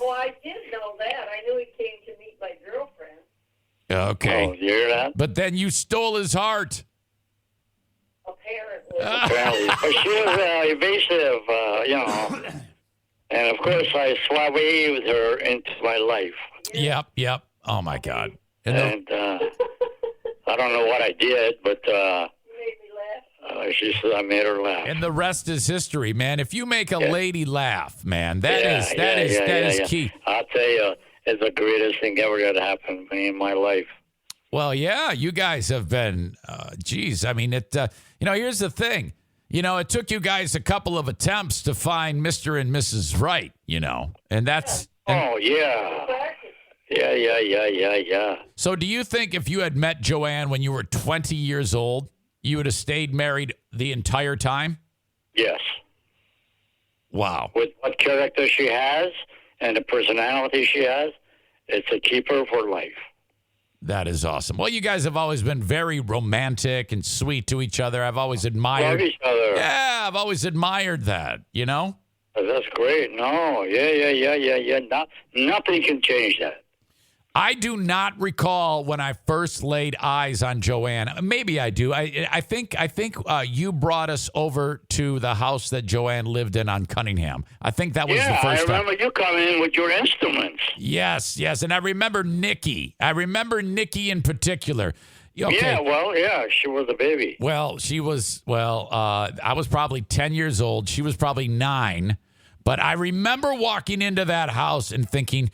S9: I did know that. I knew he came to meet my girlfriend.
S5: Okay.
S7: Oh, you hear that?
S5: But then you stole his heart.
S7: Apparently. But she was evasive, And, of course, I swabed her into my life.
S5: Yep. Oh, my God.
S7: And I don't know what I did, but she said I made her laugh.
S5: And the rest is history, man. If you make a lady laugh, man, that is key.
S7: I'll tell you, it's the greatest thing ever that happened to me in my life.
S5: Well, yeah, you guys have been, I mean, here's the thing. It took you guys a couple of attempts to find Mr. and Mrs. Right, and that's...
S7: Oh, yeah. Yeah.
S5: So do you think if you had met Joanne when you were 20 years old, you would have stayed married the entire time?
S7: Yes.
S5: Wow.
S7: With what character she has and the personality she has, it's a keeper for life.
S5: That is awesome. Well, you guys have always been very romantic and sweet to each other. I've always admired.
S7: Love each other.
S5: Yeah, I've always admired that,
S7: That's great. No, yeah. Nothing can change that.
S5: I do not recall when I first laid eyes on Joanne. Maybe I do. I think you brought us over to the house that Joanne lived in on Cunningham. I think that was the first time.
S7: I remember you coming in with your instruments.
S5: Yes. And I remember Nikki. In particular. Okay.
S7: She was a baby.
S5: Well, she was, I was probably 10 years old. She was probably 9. But I remember walking into that house and thinking,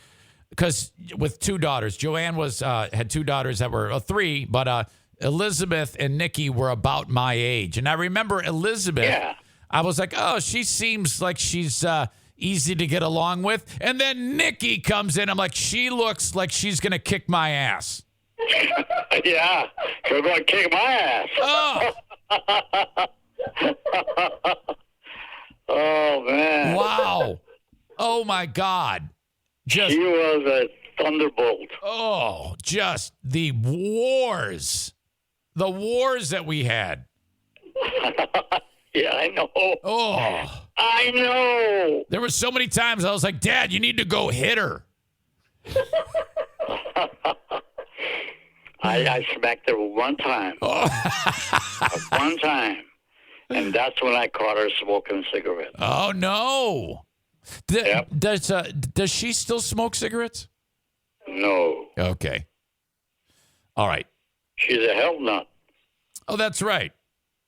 S5: because with 2 daughters, Joanne had 2 daughters that were 3, but Elizabeth and Nikki were about my age. And I remember Elizabeth, I was like, oh, she seems like she's easy to get along with. And then Nikki comes in. I'm like, she looks like she's going to kick my ass.
S7: Yeah, you're going to kick my ass.
S5: Oh.
S7: Oh, man.
S5: Wow. Oh, my God.
S7: She was a thunderbolt.
S5: Oh, just the wars. The wars that we had.
S7: Yeah, I know.
S5: Oh.
S7: I know.
S5: There were so many times I was like, Dad, you need to go hit her.
S7: I smacked her one time. One time. And that's when I caught her smoking cigarettes.
S5: Oh, no.
S7: Yep.
S5: Does she still smoke cigarettes?
S7: No.
S5: Okay. All right.
S7: She's a health nut.
S5: Oh, that's right.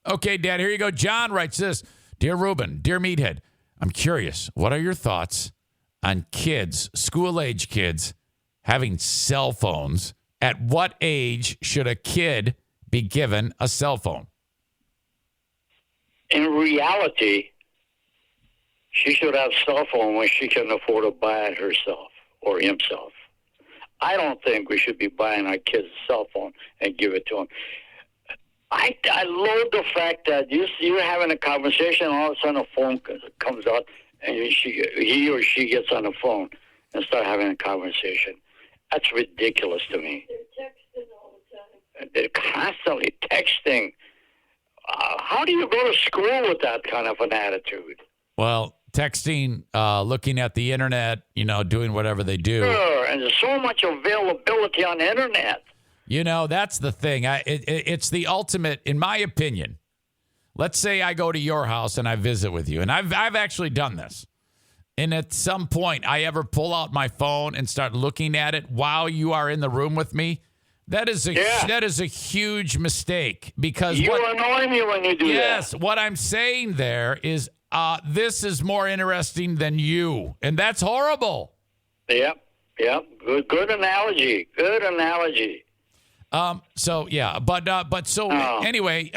S5: Okay, Dad, here you go. John writes this. Dear Ruben, dear Meathead, I'm curious. What are your thoughts on kids, school-age kids, having cell phones? At what age should a kid be given a cell phone?
S7: In reality, she should have a cell phone when she can afford to buy it herself or himself. I don't think we should be buying our kids a cell phone and give it to them. I loathe the fact that you're having a conversation, all of a sudden a phone comes out, and he or she gets on the phone and start having a conversation. That's ridiculous to me.
S9: They're texting all the time.
S7: They're constantly texting. How do you go to school with that kind of an attitude?
S5: Well, texting, looking at the internet, doing whatever they do.
S7: Sure, and there's so much availability on the internet.
S5: That's the thing. It's the ultimate, in my opinion. Let's say I go to your house and I visit with you, and I've actually done this. And at some point, I ever pull out my phone and start looking at it while you are in the room with me. That is a huge mistake because
S7: you annoy me when you do that.
S5: Yes, what I'm saying there is this is more interesting than you, and that's horrible.
S7: Yep. Good analogy. Good analogy.
S5: Anyway,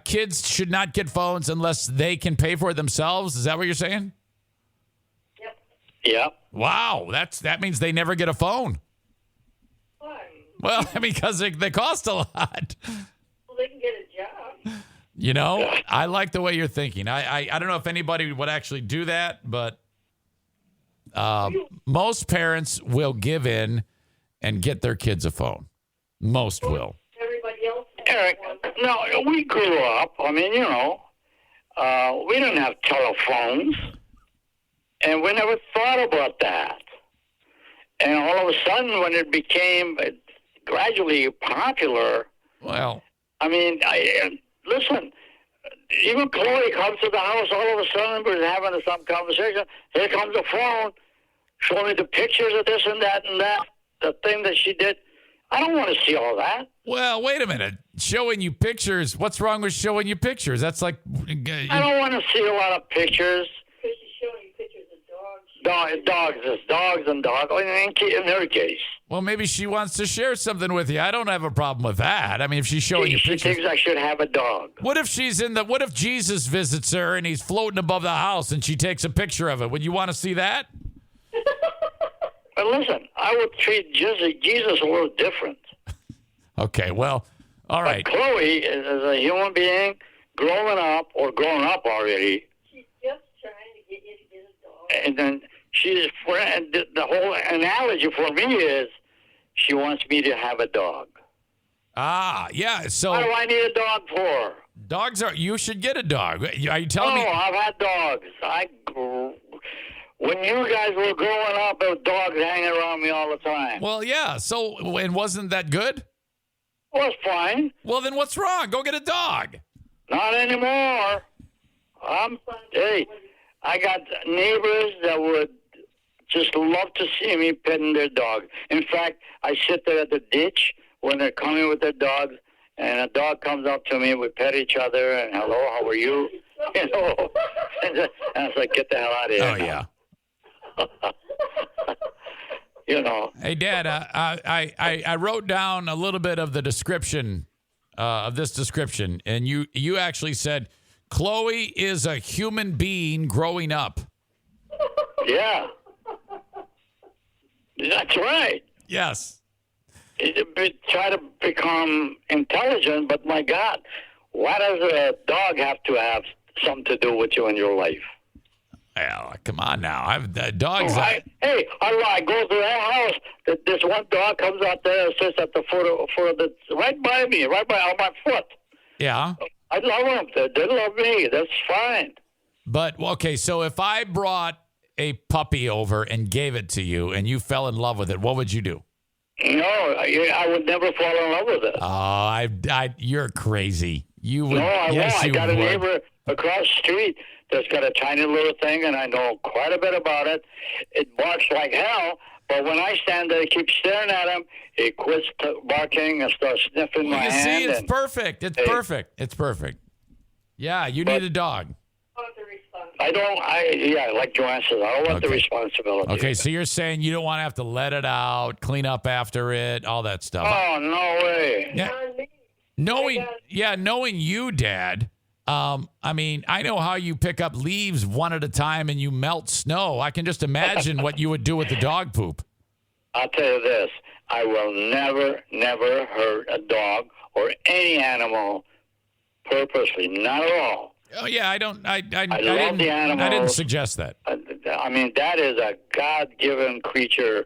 S5: kids should not get phones unless they can pay for it themselves. Is that what you're saying?
S7: Yep.
S5: Wow, that means they never get a phone.
S9: Why?
S5: Well, because they cost a lot.
S9: Well, they can get a job.
S5: I like the way you're thinking. I don't know if anybody would actually do that, but most parents will give in and get their kids a phone. Most will.
S9: Everybody else.
S7: Eric, no, we grew up. I mean, we didn't have telephones, and we never thought about that. And all of a sudden, when it became gradually popular,
S5: well,
S7: I mean, listen. Even Chloe comes to the house. All of a sudden, we're having some conversation. Here comes the phone, showing me the pictures of this and that, the thing that she did. I don't want to see all that.
S5: Well, wait a minute. Showing you pictures. What's wrong with showing you pictures? That's like...
S7: I don't want to see a lot of pictures.
S9: Because she's showing you pictures of dogs.
S7: Dogs. There's dogs and dogs. In her case.
S5: Well, maybe she wants to share something with you. I don't have a problem with that. I mean, if she's showing you pictures...
S7: She thinks I should have a dog.
S5: What if what if Jesus visits her and he's floating above the house and she takes a picture of it? Would you want to see that?
S7: But listen, I would treat Jesus a little different.
S5: Okay, well, all right.
S7: But Chloe is a human being growing up already.
S9: She's just trying to get you to get a dog.
S7: And then the whole analogy for me is she wants me to have a dog.
S5: Ah, yeah. So
S7: what do I need a dog for?
S5: You should get a dog. Are you telling me?
S7: Oh, I've had dogs. When you guys were growing up, there were dogs hanging around me all the time.
S5: Well, yeah. So, and wasn't that good?
S7: Well, it's fine.
S5: Well, then what's wrong? Go get a dog.
S7: Not anymore. Hey, I got neighbors that would just love to see me petting their dog. In fact, I sit there at the ditch when they're coming with their dogs, and a dog comes up to me. We pet each other, and hello, how are you? And I was like, get the hell out of here.
S5: Oh, yeah. Hey, Dad, I wrote down a little bit of the description of this description, and you actually said Chloe is a human being growing up.
S7: Yeah. That's right.
S5: Yes.
S7: Try to become intelligent, but my God, why does a dog have to have something to do with you in your life?
S5: Well, come on now. I've dogs.
S7: I go to that house. This one dog comes out there and sits at the foot of the right by me, on my foot.
S5: Yeah.
S7: I love them. They love me. That's fine.
S5: But okay, so if I brought a puppy over and gave it to you, and you fell in love with it, what would you do?
S7: No, I would never fall in love with it.
S5: Oh, you're crazy. You would.
S7: No, I
S5: yes,
S7: won't. I
S5: you
S7: got
S5: would.
S7: a neighbor across the street that's got a tiny little thing, and I know quite a bit about it. It barks like hell, but when I stand there and keep staring at him, he quits barking and starts sniffing my hand.
S5: See, it's perfect. It's perfect. It's perfect. Yeah, you need a dog.
S7: Like Joanne says, I don't want the responsibility.
S5: Okay, so you're saying you don't want to have to let it out, clean up after it, all that stuff.
S7: Oh, no way.
S5: Yeah. Knowing you, Dad, I mean, I know how you pick up leaves one at a time and you melt snow. I can just imagine what you would do with the dog poop.
S7: I'll tell you this. I will never hurt a dog or any animal purposely. Not at all.
S5: Oh, yeah, I love
S7: the animals.
S5: I didn't suggest that.
S7: I mean, that is a God-given creature,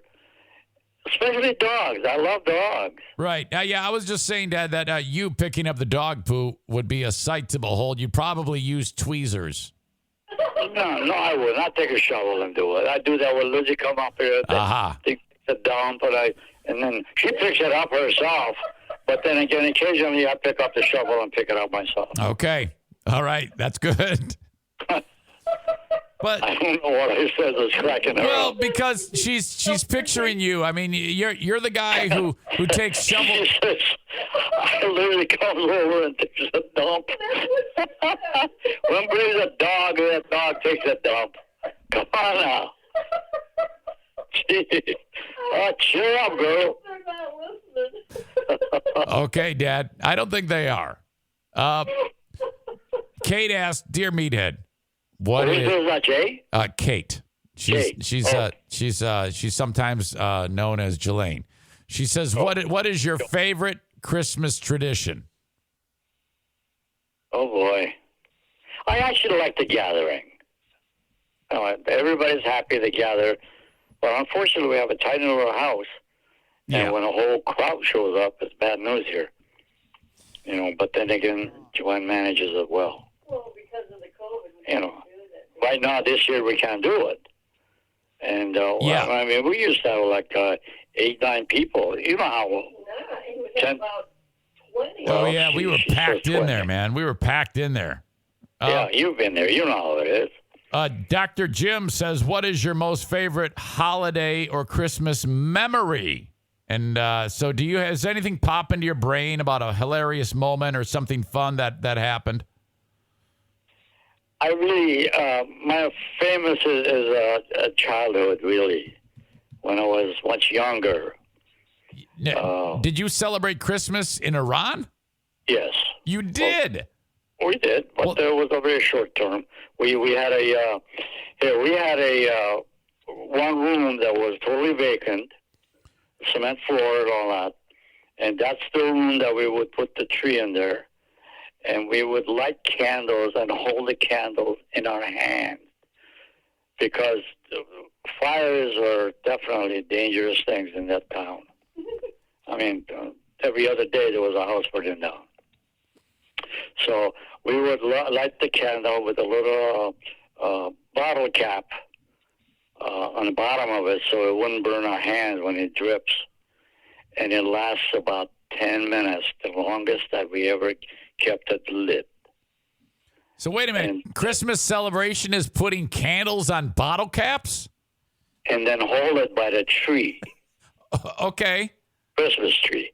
S7: especially dogs. I love dogs.
S5: Right. Yeah, I was just saying, Dad, that you picking up the dog poo would be a sight to behold. You'd probably use tweezers.
S7: No, I wouldn't. I'd take a shovel and do it. I'd do that when Lizzie come up here. Take the dump, and then she picks it up herself. But then again, occasionally I pick up the shovel and pick it up myself.
S5: Okay. All right. That's good. But
S7: I don't know what I said was cracking her
S5: well,
S7: up.
S5: because she's picturing you. I mean, you're the guy who takes shovel.
S7: She says, I literally comes over and takes a dump. When brings a dog, and that dog takes a dump. Come on now. Gee. Oh, cheer up, girl.
S5: Okay, Dad. I don't think they are. Kate asked, "Dear Meathead, what is
S7: that, Jay?
S5: Kate. She's sometimes known as Jelaine. She says, "What is your favorite Christmas tradition?"
S7: Oh boy, I actually like the gathering. Everybody's happy to gather, but unfortunately, we have a tiny little house, and when a whole crowd shows up, it's bad news here. But then again, Joanne manages it well.
S9: Well, because of the COVID,
S7: right now this year we can't do it. And I mean, we used to have like 8-9 people. You know how?
S9: it was
S7: 10,
S9: about 20.
S5: Oh yeah, we were packed in there, man. We were packed in there.
S7: Yeah, you've been there. You know how it is.
S5: Dr. Jim says, "What is your most favorite holiday or Christmas memory?" And so, has anything pop into your brain about a hilarious moment or something fun that happened?
S7: I really, my famous is childhood, really, when I was much younger.
S5: Did you celebrate Christmas in Iran?
S7: Yes.
S5: You did?
S7: We did, but it was a very short term. We had a one room that was totally vacant, cement floor and all that, and that's the room that we would put the tree in there. And we would light candles and hold the candles in our hands because fires are definitely dangerous things in that town. I mean, every other day there was a house burning down. So we would light the candle with a little bottle cap on the bottom of it so it wouldn't burn our hands when it drips. And it lasts about 10 minutes, the longest that we ever kept it lit.
S5: So wait a minute. Christmas celebration is putting candles on bottle caps?
S7: And then hold it by the tree.
S5: Okay.
S7: Christmas tree.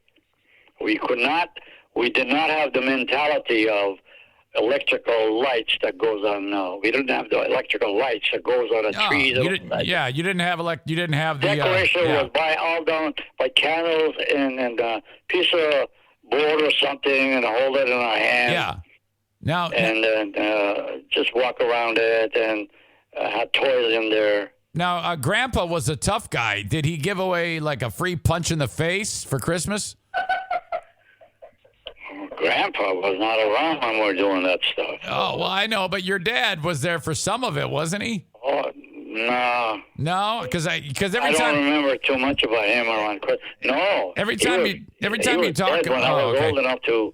S7: We did not have the mentality of electrical lights that goes on now. We didn't have the electrical lights that goes on a tree.
S5: You didn't have the
S7: decoration was all done by candles and a piece of board or something and hold it in our hand.
S5: Yeah. Now
S7: and just walk around it and have toys in there.
S5: Now, Grandpa was a tough guy. Did he give away like a free punch in the face for Christmas?
S7: Grandpa was not around when we were doing that stuff.
S5: Oh, well, I know, but your dad was there for some of it, wasn't he?
S7: Oh,
S5: No, because every
S7: I don't
S5: time
S7: remember too much about him around Christmas. No.
S5: every time you talk,
S7: dead when I was
S5: okay.
S7: old enough to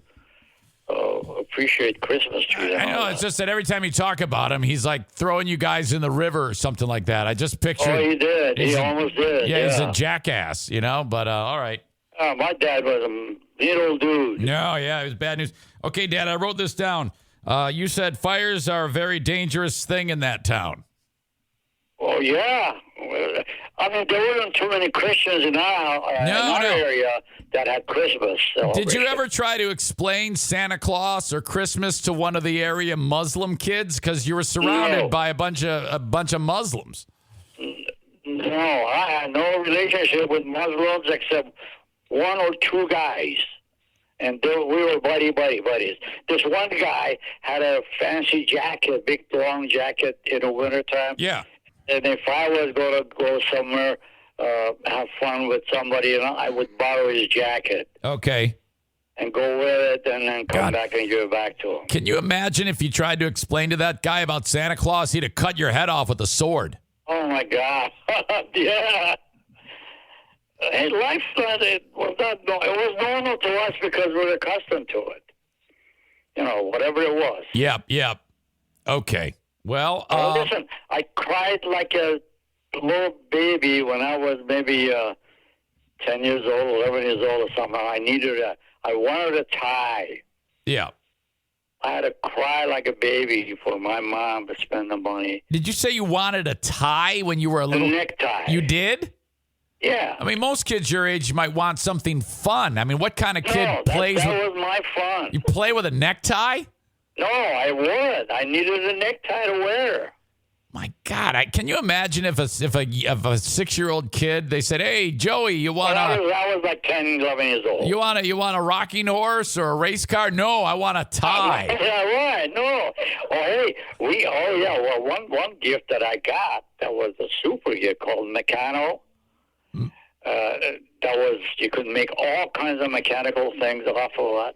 S7: appreciate Christmas trees.
S5: I know. It's just that every time you talk about him, he's like throwing you guys in the river or something like that. I just picture.
S7: Oh, he did. He almost did.
S5: Yeah, he's a jackass, But all right.
S7: My dad was a mean old dude.
S5: No, yeah, it was bad news. Okay, Dad, I wrote this down. You said fires are a very dangerous thing in that town.
S7: Oh, yeah. Well, I mean, there weren't too many Christians in our area that had Christmas.
S5: Did you ever try to explain Santa Claus or Christmas to one of the area Muslim kids? Because you were surrounded by a bunch of Muslims.
S7: No, I had no relationship with Muslims except one or two guys. And we were buddies. This one guy had a fancy jacket, big long jacket in the wintertime.
S5: Yeah.
S7: And if I was going to go somewhere, have fun with somebody, I would borrow his jacket.
S5: Okay.
S7: And go with it and then come back and give it back to him.
S5: Can you imagine if you tried to explain to that guy about Santa Claus, he'd have cut your head off with a sword?
S7: Oh, my God. Yeah. Hey, life, it was normal to us because we're accustomed to it. Whatever it was.
S5: Yep. Okay. Well,
S7: listen, I cried like a little baby when I was maybe 10 years old, 11 years old or something. I wanted a tie.
S5: Yeah.
S7: I had to cry like a baby for my mom to spend the money.
S5: Did you say you wanted a tie when you were a little...
S7: A necktie.
S5: You did?
S7: Yeah.
S5: I mean, most kids your age might want something fun. I mean, what kind of kid plays with...
S7: that was my fun.
S5: You play with a necktie?
S7: No, I would. I needed a necktie to wear.
S5: My God, can you imagine if a 6-year-old kid, they said, "Hey, Joey, you want
S7: I was like 10, 11 years old.
S5: You want a rocking horse or a race car?" "No, I want a tie."
S7: Yeah, right. No. Well, one gift that I got that was a super gift called Meccano. That was, you could make all kinds of mechanical things off of that.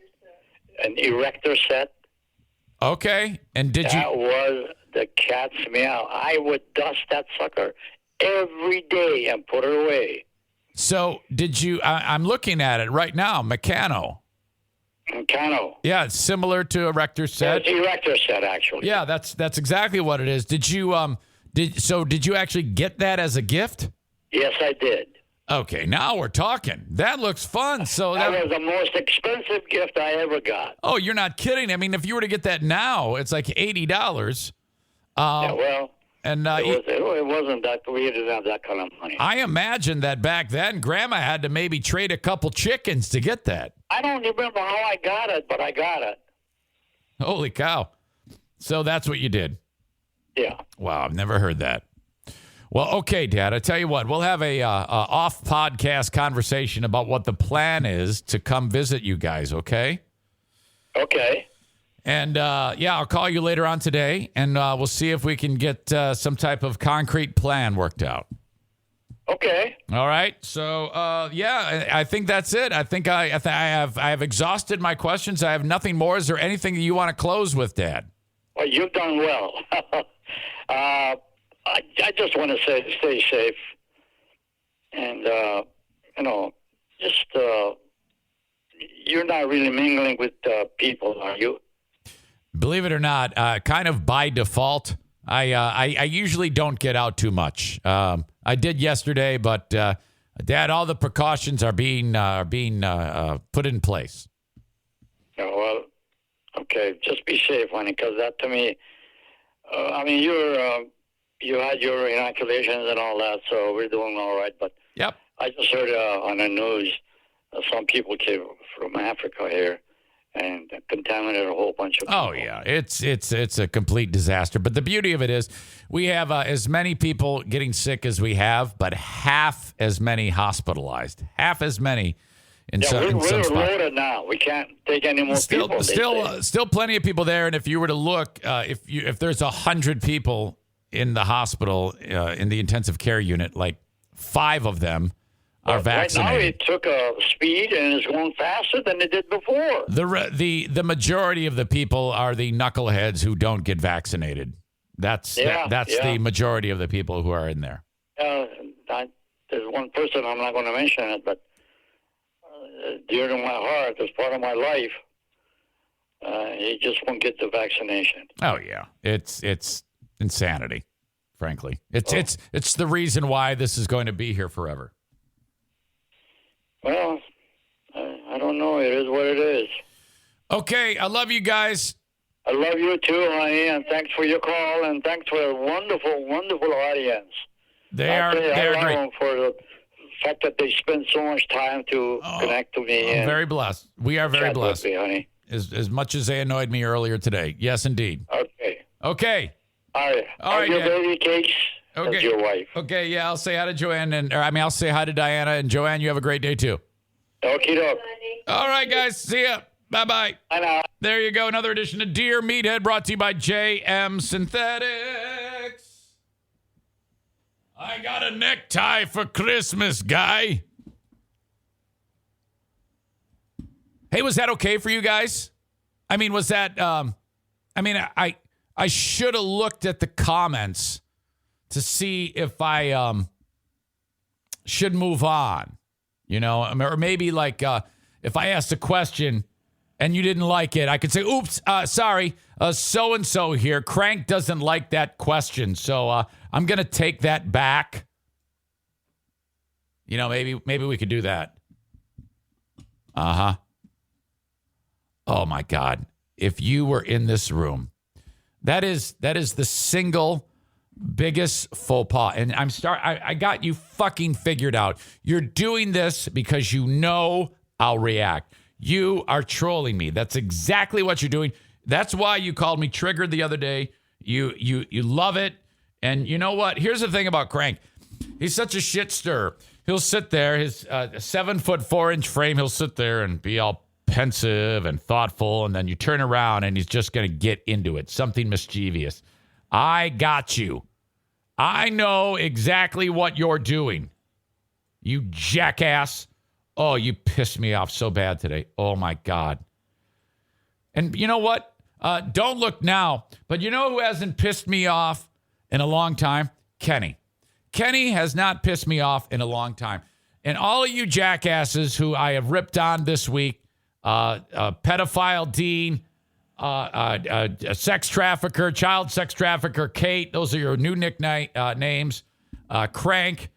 S7: An erector set.
S5: Okay, and
S7: That was the cat's meow. I would dust that sucker every day and put it away.
S5: So did you? I'm looking at it right now. Meccano. Yeah, it's similar to erector set.
S7: Yeah, it's erector set, actually.
S5: Yeah, that's exactly what it is. Did you did you actually get that as a gift?
S7: Yes, I did.
S5: Okay, now we're talking. That looks fun. So
S7: that was the most expensive gift I ever got.
S5: Oh, you're not kidding. I mean, if you were to get that now, it's like $80.
S7: Yeah, well,
S5: and
S7: it wasn't that. We didn't have that kind of money.
S5: I imagine that back then, Grandma had to maybe trade a couple chickens to get that.
S7: I don't remember how I got it, but I got it.
S5: Holy cow! So that's what you did.
S7: Yeah.
S5: Wow, I've never heard that. Well, okay, Dad. I tell you what, we'll have a off podcast conversation about what the plan is to come visit you guys. Okay.
S7: Okay.
S5: And I'll call you later on today, and we'll see if we can get some type of concrete plan worked out.
S7: Okay.
S5: All right. So I think that's it. I think I have exhausted my questions. I have nothing more. Is there anything that you want to close with, Dad?
S7: Well, you've done well. I just want to say, stay safe, and you're not really mingling with people, are you?
S5: Believe it or not, kind of by default, I usually don't get out too much. I did yesterday, but Dad, all the precautions are being put in place.
S7: Oh, well, okay, just be safe, honey, because that to me, you had your inoculations and all that, so we're doing all right. But
S5: yep,
S7: I just heard on the news some people came from Africa here and contaminated a whole bunch of people.
S5: Oh yeah, it's a complete disaster. But the beauty of it is, we have as many people getting sick as we have, but half as many hospitalized. Half as many.
S7: We're loaded now. We can't take any more people.
S5: Still plenty of people there. And if you were to look, if there's 100 people in the hospital in the intensive care unit, like 5 of them are vaccinated.
S7: Right now it took a speed and it's going faster than it did before.
S5: The majority of the people are the knuckleheads who don't get vaccinated. That's
S7: Yeah,
S5: the majority of the people who are in there.
S7: There's one person, I'm not going to mention it, but dear to my heart, as part of my life, he just won't get the vaccination.
S5: Oh yeah, it's insanity. Frankly, it's the reason why this is going to be here forever.
S7: Well, I don't know. It is what it is.
S5: Okay, I love you guys.
S7: I love you too, honey, and thanks for your call, and thanks for a wonderful, wonderful audience.
S5: They are great.
S7: For the fact that they spend so much time to connect to me.
S5: I'm very blessed. We are very blessed.
S7: Me, honey.
S5: As much as they annoyed me earlier today. Yes, indeed. Okay.
S7: All right.
S5: All right.
S7: Your baby cakes.
S5: Okay.
S7: As your wife.
S5: Okay. Yeah, I'll say hi to Joanne, I'll say hi to Diana, and Joanne. You have a great day too.
S7: Okie doke.
S5: All right, guys. See ya. Bye-bye.
S7: Bye now.
S5: There you go. Another edition of Dear Meathead brought to you by JM Synthetics. I got a necktie for Christmas, guy. Hey, was that okay for you guys? I mean, was that, I should have looked at the comments to see if I should move on, or maybe like if I asked a question and you didn't like it, I could say, oops, sorry, so-and-so here, Crank doesn't like that question, so I'm going to take that back. Maybe we could do that. Uh-huh. Oh, my God. If you were in this room, that is the single biggest faux pas. And I got you fucking figured out. You're doing this because you know I'll react. You are trolling me. That's exactly what you're doing. That's why you called me triggered the other day. You love it. And you know what? Here's the thing about Crank. He's such a shit stirrer. He'll sit there, his 7'4" frame, he'll sit there and be all pensive and thoughtful, and then you turn around and he's just going to get into it. Something mischievous. I got you. I know exactly what you're doing. You jackass. Oh, you pissed me off so bad today. Oh, my God. And you know what? Don't look now, but you know who hasn't pissed me off in a long time? Kenny. Kenny has not pissed me off in a long time. And all of you jackasses who I have ripped on this week, pedophile Dean, sex trafficker, child sex trafficker Kate. Those are your new names. Crank.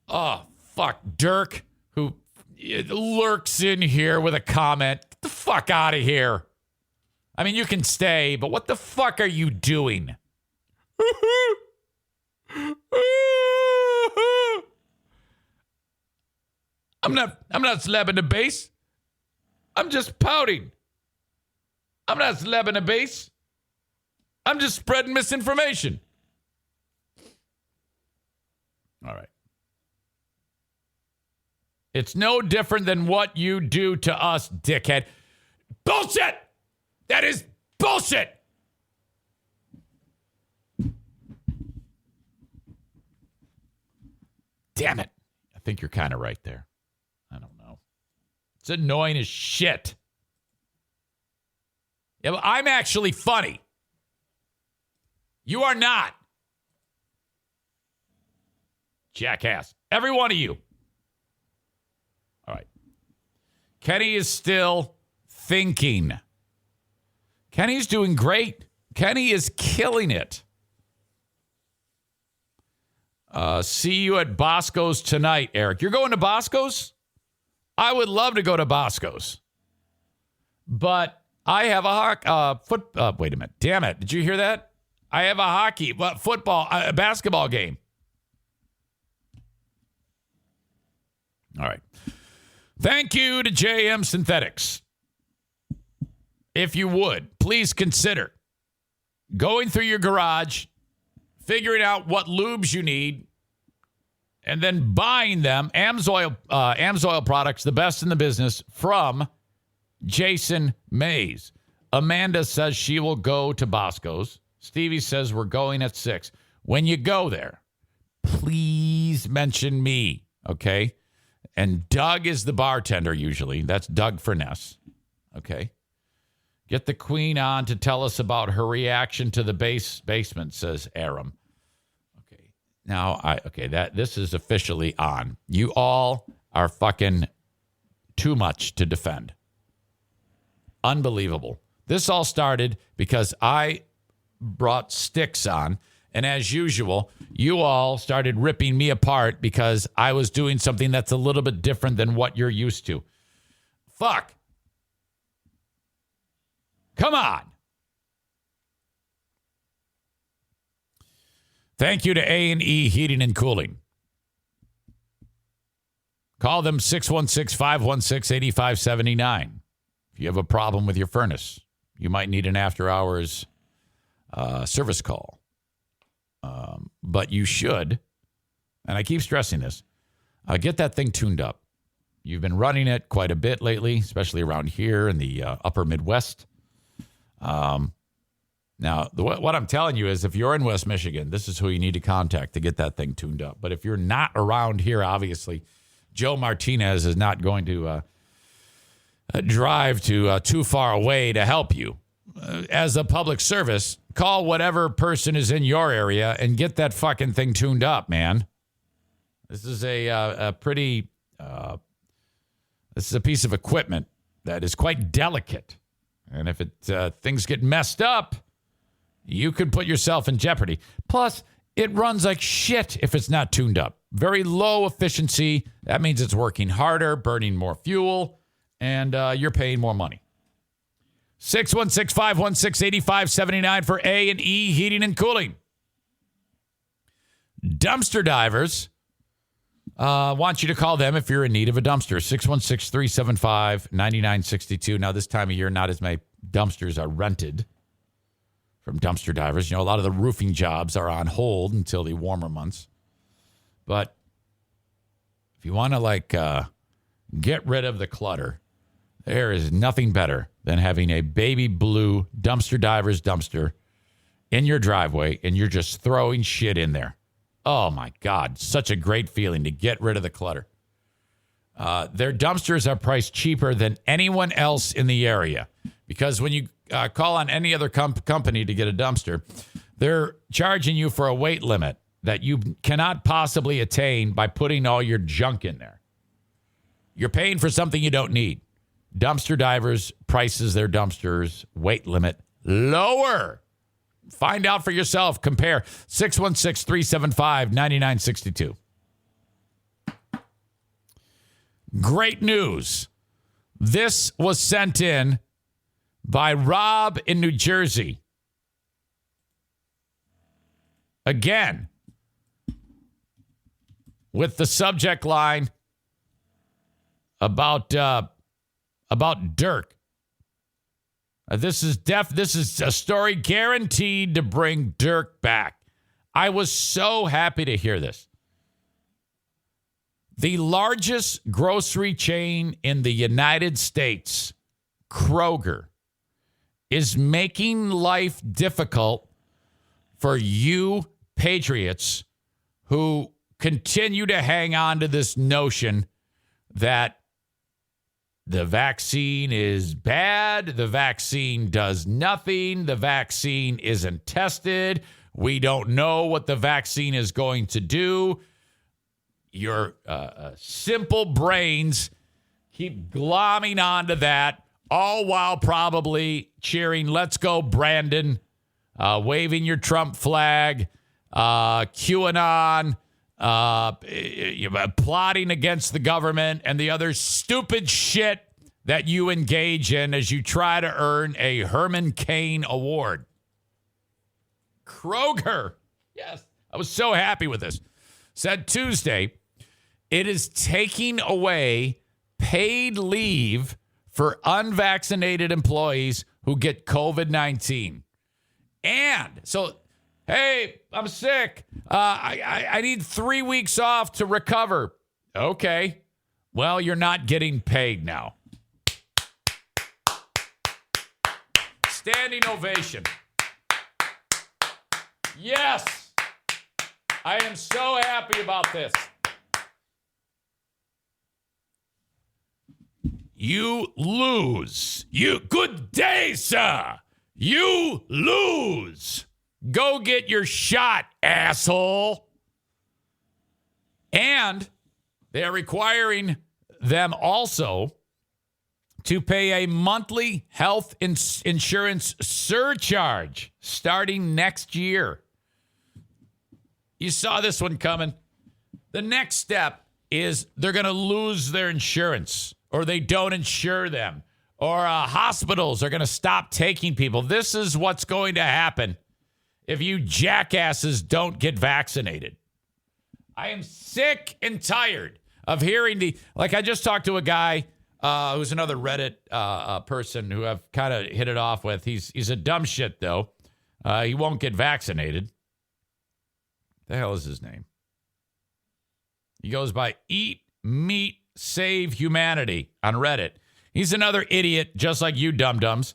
S5: Oh, fuck. Dirk, who lurks in here with a comment. Get the fuck out of here. I mean, you can stay, but what the fuck are you doing? I'm not slapping the bass. I'm just pouting. I'm not slapping a base. I'm just spreading misinformation. All right. It's no different than what you do to us, dickhead. Bullshit! That is bullshit! Damn it. I think you're kind of right there. I don't know. It's annoying as shit. Yeah, but I'm actually funny. You are not. Jackass. Every one of you. All right. Kenny is still thinking. Kenny's doing great. Kenny is killing it. See you at Bosco's tonight, Eric. You're going to Bosco's? I would love to go to Bosco's. But I have a wait a minute. Damn it. Did you hear that? I have a basketball game. All right. Thank you to JM Synthetics. If you would, please consider going through your garage, figuring out what lubes you need, and then buying them. Amsoil products, the best in the business, from Jason Mays. Amanda says she will go to Bosco's. Stevie says we're going at 6. When you go there, please mention me, okay? And Doug is the bartender usually. That's Doug Furness, okay? Get the queen on to tell us about her reaction to the basement, says Aram. Okay. Now, this is officially on. You all are fucking too much to defend. Unbelievable. This all started because I brought Styx on, and as usual, you all started ripping me apart because I was doing something that's a little bit different than what you're used to. Fuck. Come on. Thank you to A&E Heating and Cooling. Call them 616-516-8579. If you have a problem with your furnace, you might need an after-hours service call. But you should, and I keep stressing this, get that thing tuned up. You've been running it quite a bit lately, especially around here in the upper Midwest. Now, what I'm telling you is if you're in West Michigan, this is who you need to contact to get that thing tuned up. But if you're not around here, obviously, Joe Martinez is not going to drive to too far away to help you. As a public service, call whatever person is in your area and get that fucking thing tuned up, man. This is a pretty... this is a piece of equipment that is quite delicate. And if things get messed up, you could put yourself in jeopardy. Plus, it runs like shit if it's not tuned up. Very low efficiency. That means it's working harder, burning more fuel, and you're paying more money. 616-516-8579 for A&E Heating and Cooling. Dumpster divers want you to call them if you're in need of a dumpster. 616-375-9962. Now, this time of year, not as many dumpsters are rented from dumpster divers. You know, a lot of the roofing jobs are on hold until the warmer months. But if you want to, get rid of the clutter, there is nothing better than having a baby blue dumpster diver's dumpster in your driveway, and you're just throwing shit in there. Oh, my God. Such a great feeling to get rid of the clutter. Their dumpsters are priced cheaper than anyone else in the area because when you call on any other company to get a dumpster, they're charging you for a weight limit that you cannot possibly attain by putting all your junk in there. You're paying for something you don't need. Dumpster divers prices their dumpsters weight limit lower. Find out for yourself. Compare 616-375-9962. Great news. This was sent in by Rob in New Jersey. Again, with the subject line about Dirk. This is a story guaranteed to bring Dirk back. I was so happy to hear this. The largest grocery chain in the United States, Kroger, is making life difficult for you patriots who continue to hang on to this notion that the vaccine is bad. The vaccine does nothing. The vaccine isn't tested. We don't know what the vaccine is going to do. Your simple brains keep glomming onto that, all while probably cheering, "Let's go, Brandon," waving your Trump flag, QAnon, plotting against the government and the other stupid shit that you engage in as you try to earn a Herman Cain Award. Kroger, yes, I was so happy with this, said Tuesday, it is taking away paid leave for unvaccinated employees who get COVID-19. And so, hey, I'm sick. I need 3 weeks off to recover. Okay. Well, you're not getting paid now. Standing ovation. Yes. I am so happy about this. You lose. Good day, sir. You lose. Go get your shot, asshole. And they are requiring them also to pay a monthly health insurance surcharge starting next year. You saw this one coming. The next step is they're going to lose their insurance, or they don't insure them, or hospitals are going to stop taking people. This is what's going to happen if you jackasses don't get vaccinated. I am sick and tired of hearing like I just talked to a guy who's another Reddit person who I've kind of hit it off with. He's a dumb shit, though. He won't get vaccinated. The hell is his name? He goes by Eat Meat Save Humanity on Reddit. He's another idiot, just like you dum-dums,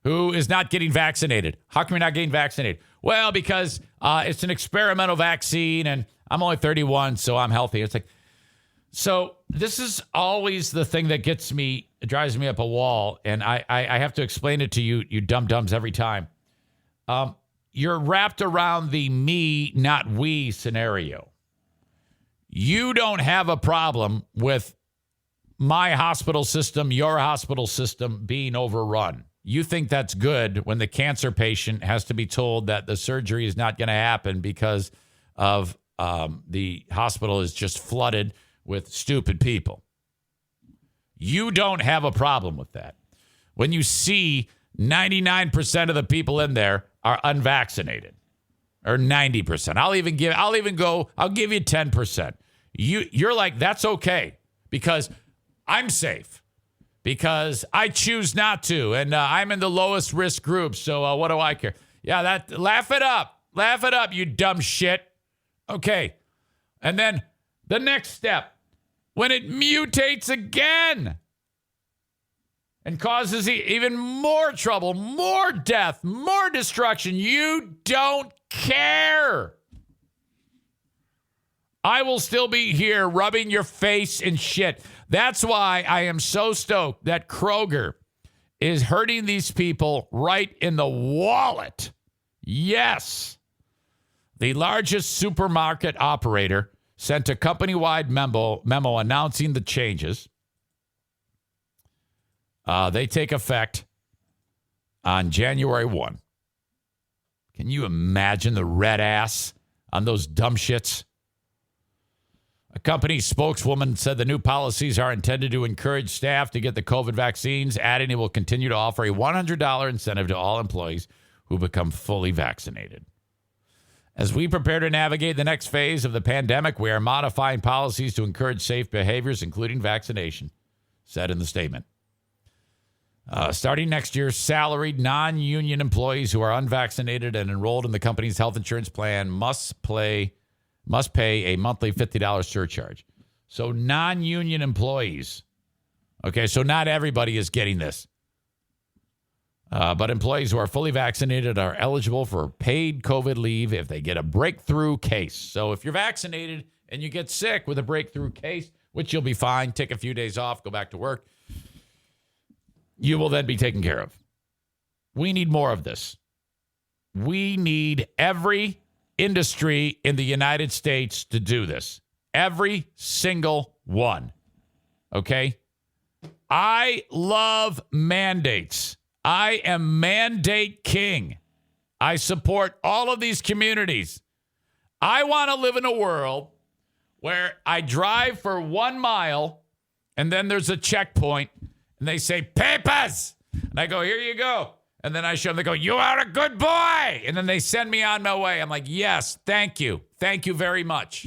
S5: who is not getting vaccinated. How come you're not getting vaccinated? Well, because it's an experimental vaccine, and I'm only 31, so I'm healthy. It's like, so this is always the thing that drives me up a wall, and I have to explain it to you dum-dums every time. You're wrapped around the me, not we scenario. You don't have a problem with my hospital system, your hospital system being overrun. You think that's good when the cancer patient has to be told that the surgery is not going to happen because of the hospital is just flooded with stupid people. You don't have a problem with that. When you see 99% of the people in there are unvaccinated, or 90%. I'll give you 10%. You're like, that's okay because I'm safe, because I choose not to, and I'm in the lowest risk group, so what do I care? Yeah, laugh it up, you dumb shit. Okay, and then the next step, when it mutates again and causes even more trouble, more death, more destruction, you don't care. I will still be here rubbing your face in shit. That's why I am so stoked that Kroger is hurting these people right in the wallet. Yes. The largest supermarket operator sent a company-wide memo announcing the changes. They take effect on January 1. Can you imagine the red ass on those dumb shits? A company spokeswoman said the new policies are intended to encourage staff to get the COVID vaccines, adding it will continue to offer a $100 incentive to all employees who become fully vaccinated. As we prepare to navigate the next phase of the pandemic, we are modifying policies to encourage safe behaviors, including vaccination, said in the statement. Starting next year, salaried non-union employees who are unvaccinated and enrolled in the company's health insurance plan must pay a monthly $50 surcharge. So non-union employees. Okay, so not everybody is getting this. But employees who are fully vaccinated are eligible for paid COVID leave if they get a breakthrough case. So if you're vaccinated and you get sick with a breakthrough case, which you'll be fine, take a few days off, go back to work, you will then be taken care of. We need more of this. We need every industry in the United States to do this. Every single one. Okay? I love mandates. I am mandate king. I support all of these communities. I want to live in a world where I drive for 1 mile and then there's a checkpoint and they say, papers. And I go, here you go. And then I show them, they go, you are a good boy. And then they send me on my way. I'm like, yes, thank you. Thank you very much.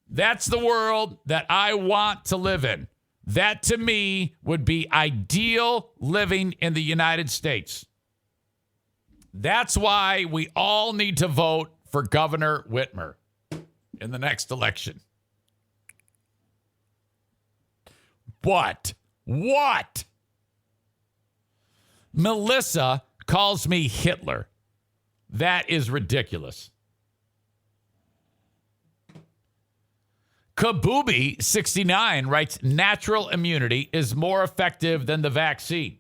S5: That's the world that I want to live in. That, to me, would be ideal living in the United States. That's why we all need to vote for Governor Whitmer in the next election. What? Melissa calls me Hitler. That is ridiculous. Kabooby69 writes, natural immunity is more effective than the vaccine,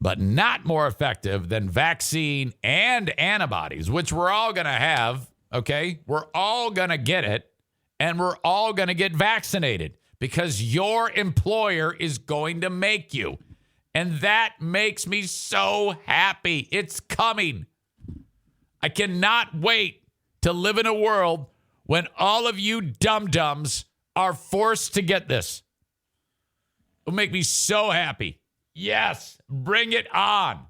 S5: but not more effective than vaccine and antibodies, which we're all going to have, okay? We're all going to get it, and we're all going to get vaccinated because your employer is going to make you. And that makes me so happy. It's coming. I cannot wait to live in a world when all of you dum-dums are forced to get this. It'll make me so happy. Yes, bring it on.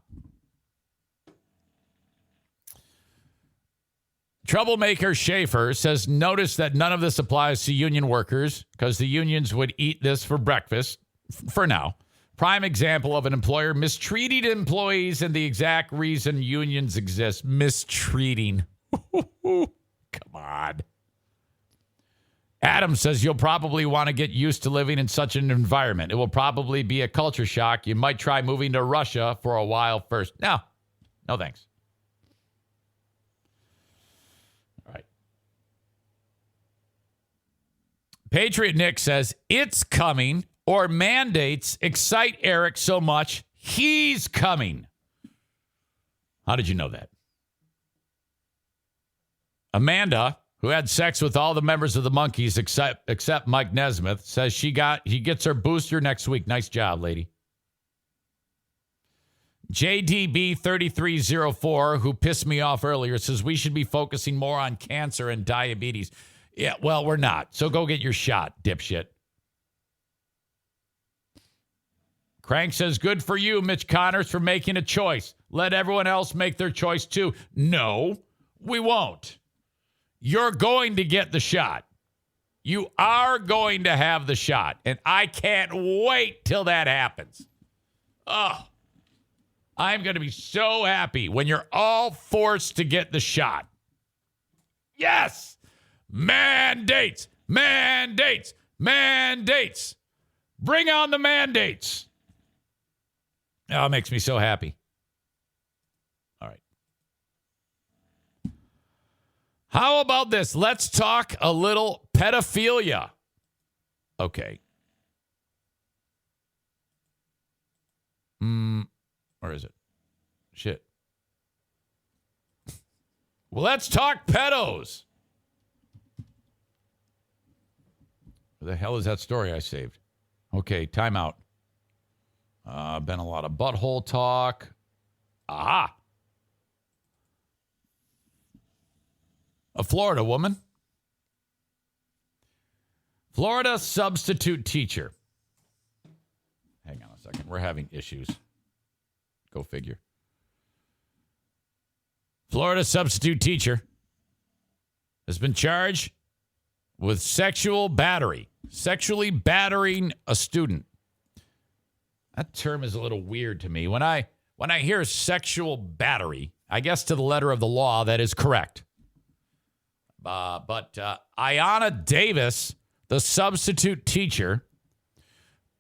S5: Troublemaker Schaefer says, notice that none of this applies to union workers because the unions would eat this for breakfast for now. Prime example of an employer mistreating employees and the exact reason unions exist. Mistreating. Come on. Adam says you'll probably want to get used to living in such an environment. It will probably be a culture shock. You might try moving to Russia for a while first. No thanks. All right. Patriot Nick says it's coming, or mandates excite Eric so much he's coming. How did you know that? Amanda, who had sex with all the members of the Monkees except Mike Nesmith, says he gets her booster next week. Nice job, lady. JDB3304, who pissed me off earlier, says we should be focusing more on cancer and diabetes. Yeah, well, we're not. So go get your shot, dipshit. Crank says, good for you, Mitch Connors, for making a choice. Let everyone else make their choice too. No, we won't. You're going to get the shot. You are going to have the shot. And I can't wait till that happens. Oh, I'm going to be so happy when you're all forced to get the shot. Yes. Mandates. Mandates. Mandates. Bring on the mandates. Oh, it makes me so happy. All right. How about this? Let's talk a little pedophilia. Okay. Where is it? Shit. Well, let's talk pedos. Where the hell is that story I saved? Okay, time out. Been a lot of butthole talk. Aha. A Florida woman. Florida substitute teacher. Hang on a second. We're having issues. Go figure. Florida substitute teacher has been charged with sexual battery. Sexually battering a student. That term is a little weird to me. When I hear sexual battery, I guess to the letter of the law, that is correct. But Ayanna Davis, the substitute teacher,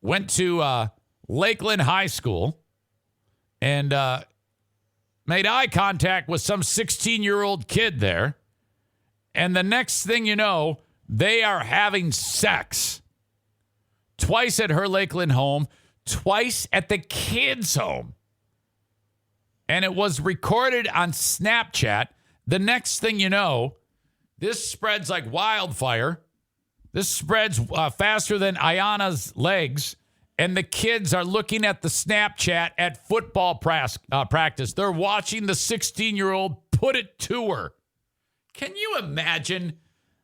S5: went to Lakeland High School and made eye contact with some 16-year-old kid there. And the next thing you know, they are having sex. Twice at her Lakeland home, twice at the kids' home. And it was recorded on Snapchat. The next thing you know, this spreads like wildfire. This spreads faster than Ayanna's legs. And the kids are looking at the Snapchat at football practice. They're watching the 16-year-old put it to her. Can you imagine?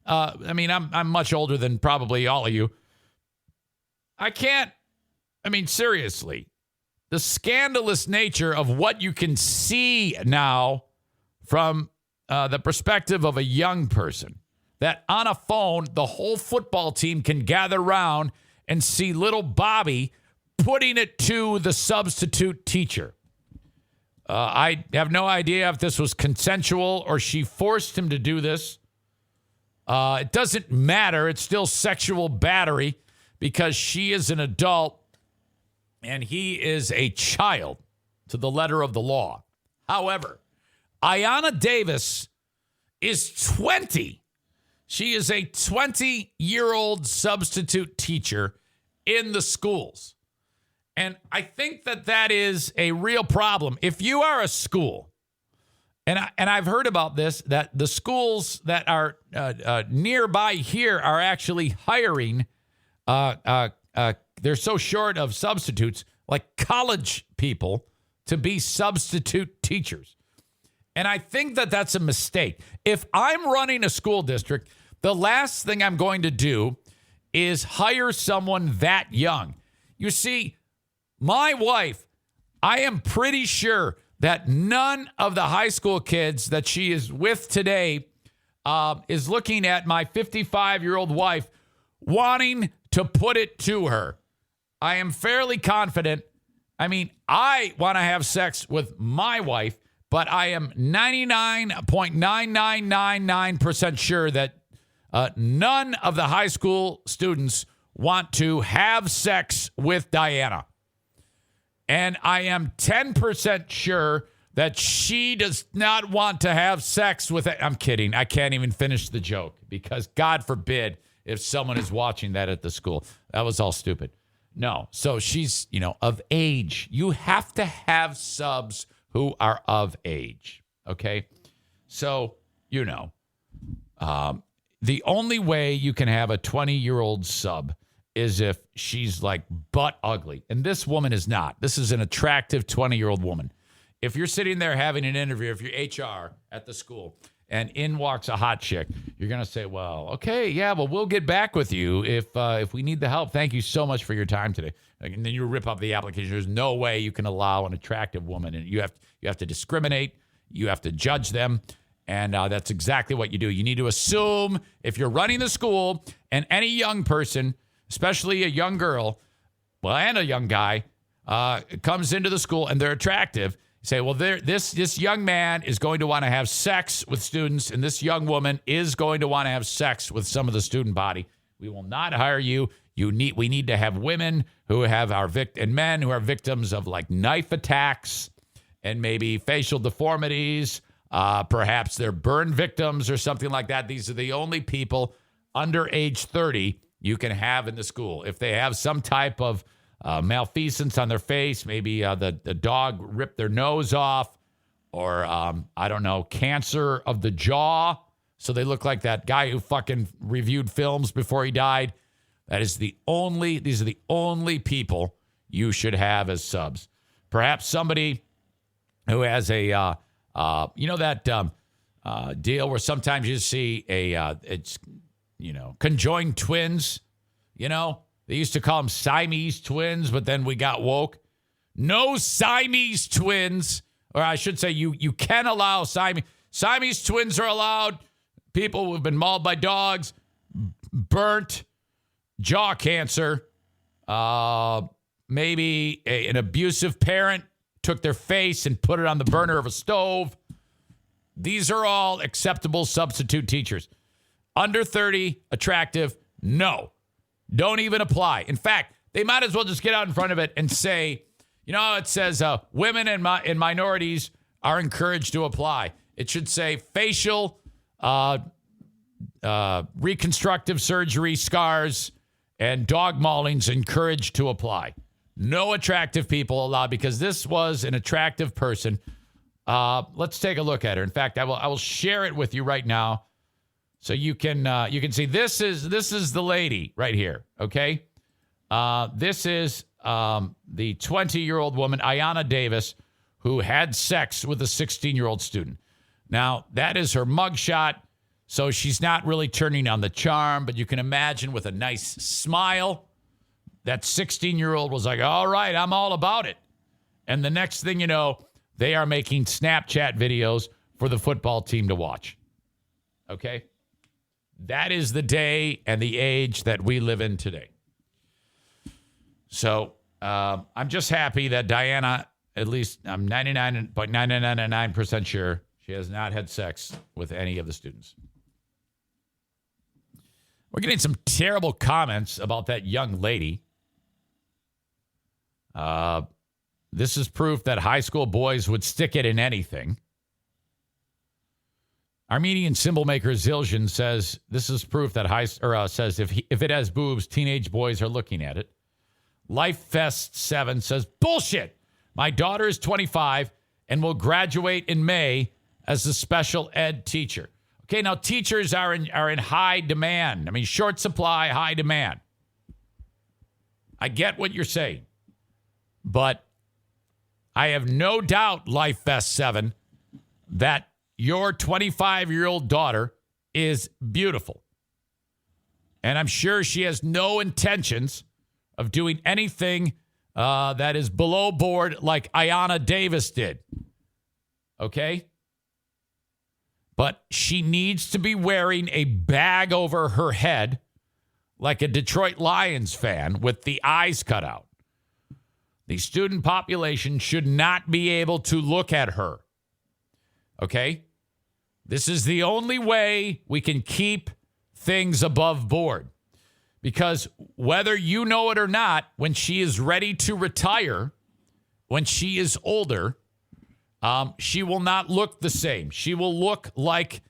S5: I'm much older than probably all of you. Seriously. The scandalous nature of what you can see now from the perspective of a young person. That on a phone, the whole football team can gather around and see little Bobby putting it to the substitute teacher. I have no idea if this was consensual or she forced him to do this. It doesn't matter. It's still sexual battery because she is an adult and he is a child to the letter of the law. However, Ayanna Davis is 20. She is a 20-year-old substitute teacher in the schools. And I think that is a real problem. If you are a school, and I've heard about this, that the schools that are nearby here are actually hiring, they're so short of substitutes, like college people, to be substitute teachers. And I think that's a mistake. If I'm running a school district, the last thing I'm going to do is hire someone that young. You see, my wife, I am pretty sure that none of the high school kids that she is with today is looking at my 55-year-old wife wanting to put it to her. I am fairly confident. I mean, I want to have sex with my wife, but I am 99.9999% sure that none of the high school students want to have sex with Diana. And I am 10% sure that she does not want to have sex with it. I'm kidding. I can't even finish the joke because God forbid if someone is watching that at the school. That was all stupid. No. So she's, of age. You have to have subs who are of age. Okay. So, the only way you can have a 20-year-old sub is if she's like butt ugly. And this woman is not. This is an attractive 20-year-old woman. If you're sitting there having an interview, if you're HR at the school and in walks a hot chick, you're going to say, well, okay, yeah, well, we'll get back with you if we need the help. Thank you so much for your time today. And then you rip up the application. There's no way you can allow an attractive woman. And you have to discriminate. You have to judge them. And that's exactly what you do. You need to assume if you're running the school and any young person, especially a young girl, well, and a young guy, comes into the school and they're attractive, say, well, this young man is going to want to have sex with students, and this young woman is going to want to have sex with some of the student body. We will not hire you. We need to have women who have and men who are victims of like knife attacks and maybe facial deformities. Perhaps they're burn victims or something like that. These are the only people under age 30 you can have in the school. If they have some type of malfeasance on their face, maybe the dog ripped their nose off, or I don't know, cancer of the jaw, so they look like that guy who fucking reviewed films before he died. These are the only people you should have as subs. Perhaps somebody who has a deal where sometimes you see conjoined twins. They used to call them Siamese twins, but then we got woke. No Siamese twins, or I should say you can allow Siamese twins are allowed. People who have been mauled by dogs, burnt, jaw cancer, maybe an abusive parent took their face and put it on the burner of a stove. These are all acceptable substitute teachers. Under 30, attractive, no. Don't even apply. In fact, they might as well just get out in front of it and say, it says women and minorities are encouraged to apply. It should say facial reconstructive surgery, scars, and dog maulings encouraged to apply. No attractive people allowed, because this was an attractive person. Let's take a look at her. In fact, I will share it with you right now, so you can see. This is the lady right here. Okay, this is the 20-year-old woman, Ayanna Davis, who had sex with a 16-year-old student. Now that is her mugshot, so she's not really turning on the charm, but you can imagine with a nice smile. That 16-year-old was like, all right, I'm all about it. And the next thing you know, they are making Snapchat videos for the football team to watch. Okay? That is the day and the age that we live in today. So I'm just happy that Diana, at least I'm 99.999% sure she has not had sex with any of the students. We're getting some terrible comments about that young lady. This is proof that high school boys would stick it in anything. Armenian symbol maker Zildjian says this is proof that says if it has boobs, teenage boys are looking at it. LifeFest7 says bullshit. My daughter is 25 and will graduate in May as a special ed teacher. Okay, now teachers are in high demand. I mean, short supply, high demand. I get what you're saying, but I have no doubt, LifeFest7, that your 25-year-old daughter is beautiful. And I'm sure she has no intentions of doing anything that is below board like Ayanna Davis did. Okay? But she needs to be wearing a bag over her head like a Detroit Lions fan with the eyes cut out. The student population should not be able to look at her. Okay? This is the only way we can keep things above board. Because whether you know it or not, when she is ready to retire, when she is older, she will not look the same. She will look like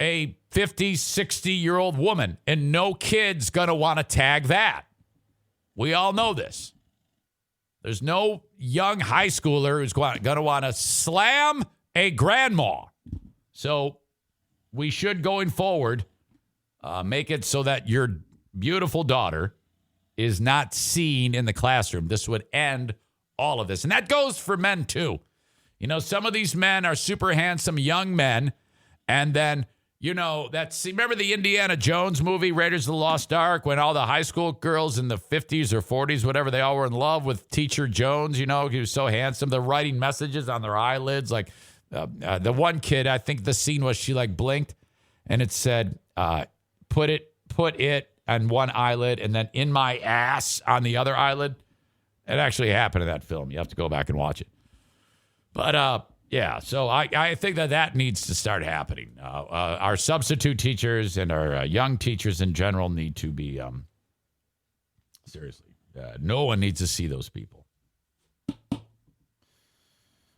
S5: a 50, 60-year-old woman, and no kid's going to want to tag that. We all know this. There's no young high schooler who's going to want to slam a grandma. So we should, going forward, make it so that your beautiful daughter is not seen in the classroom. This would end all of this. And that goes for men, too. You know, some of these men are super handsome young men, and then, you know, remember the Indiana Jones movie, Raiders of the Lost Ark, when all the high school girls in the 50s or 40s, whatever they all were in love with Teacher Jones, you know, he was so handsome. They're writing messages on their eyelids. Like the one kid, I think the scene was she like blinked and it said, put it on one eyelid and then in my ass on the other eyelid. It actually happened in that film. You have to go back and watch it. But, yeah, so I think that needs to start happening. Our substitute teachers and our young teachers in general need to be, seriously, no one needs to see those people.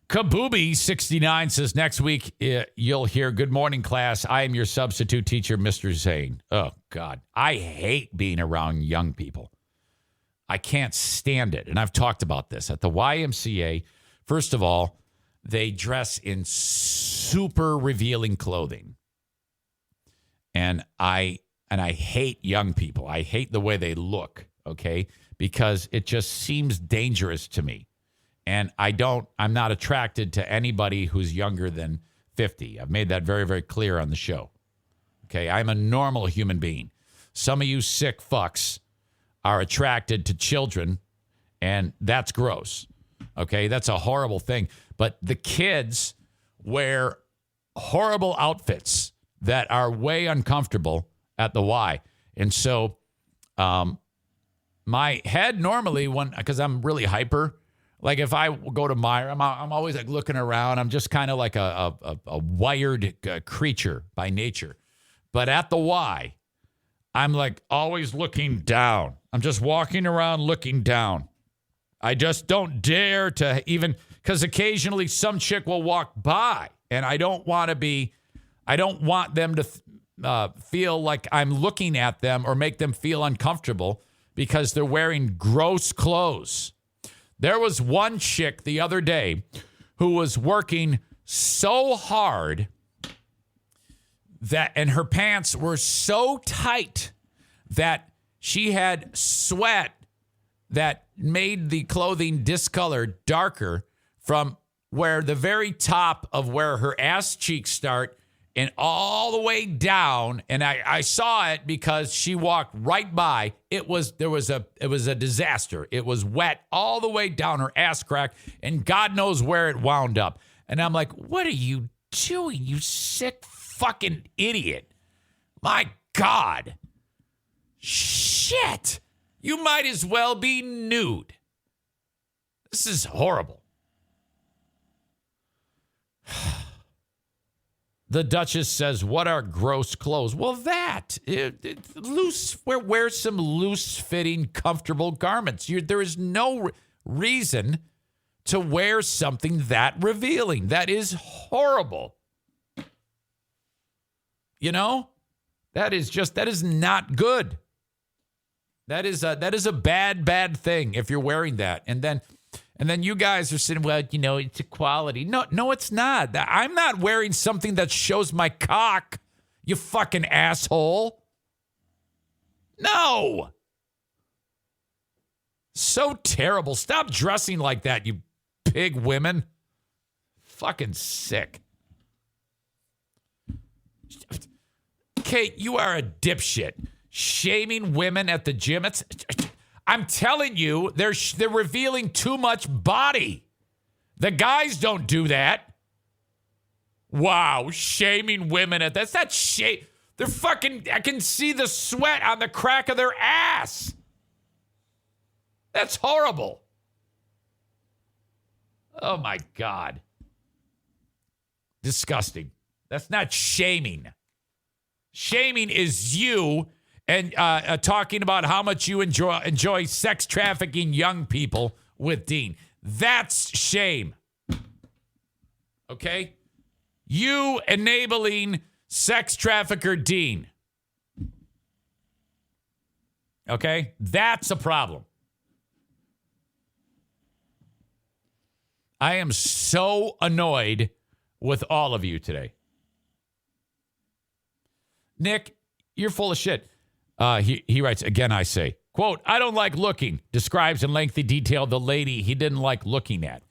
S5: Kabooby69 says, next week you'll hear, good morning, class. I am your substitute teacher, Mr. Zane. Oh, God. I hate being around young people. I can't stand it. And I've talked about this. At the YMCA, first of all, they dress in super revealing clothing. And I hate young people. I hate the way they look, okay? Because it just seems dangerous to me. And I'm not attracted to anybody who's younger than 50. I've made that very, very clear on the show. Okay, I'm a normal human being. Some of you sick fucks are attracted to children, and that's gross. Okay, that's a horrible thing. But the kids wear horrible outfits that are way uncomfortable at the Y. And so my head normally, because I'm really hyper, like if I go to Meyer, I'm always like looking around. I'm just kind of like a wired creature by nature. But at the Y, I'm like always looking down. I'm just walking around looking down. I just don't dare to even, because occasionally some chick will walk by and I don't want them to feel like I'm looking at them or make them feel uncomfortable because they're wearing gross clothes. There was one chick the other day who was working so hard and her pants were so tight that she had sweat that made the clothing discolored darker from where the very top of where her ass cheeks start and all the way down. And I saw it because she walked right by. It was a disaster. It was wet all the way down her ass crack, and God knows where it wound up. And I'm like, what are you doing, you sick fucking idiot? My God. Shit. You might as well be nude. This is horrible. The Duchess says, what are gross clothes? Well, wear some loose-fitting, comfortable garments. There is no reason to wear something that revealing. That is horrible. You know, that is not good. That is a bad thing if you're wearing that. And then you guys are sitting, well, you know, it's equality. No, it's not. I'm not wearing something that shows my cock, you fucking asshole. No. So terrible. Stop dressing like that, you pig women. Fucking sick. Kate, you are a dipshit. Shaming women at the gym. I'm telling you, they're revealing too much body. The guys don't do that. Wow, shaming women at that's not shame. They're fucking. I can see the sweat on the crack of their ass. That's horrible. Oh my God. Disgusting. That's not shaming. Shaming is you and talking about how much you enjoy sex trafficking young people with Dean. That's shame. Okay? You enabling sex trafficker Dean. Okay? That's a problem. I am so annoyed with all of you today. Nick, you're full of shit. He writes, again, I say, quote, I don't like looking, describes in lengthy detail the lady he didn't like looking at.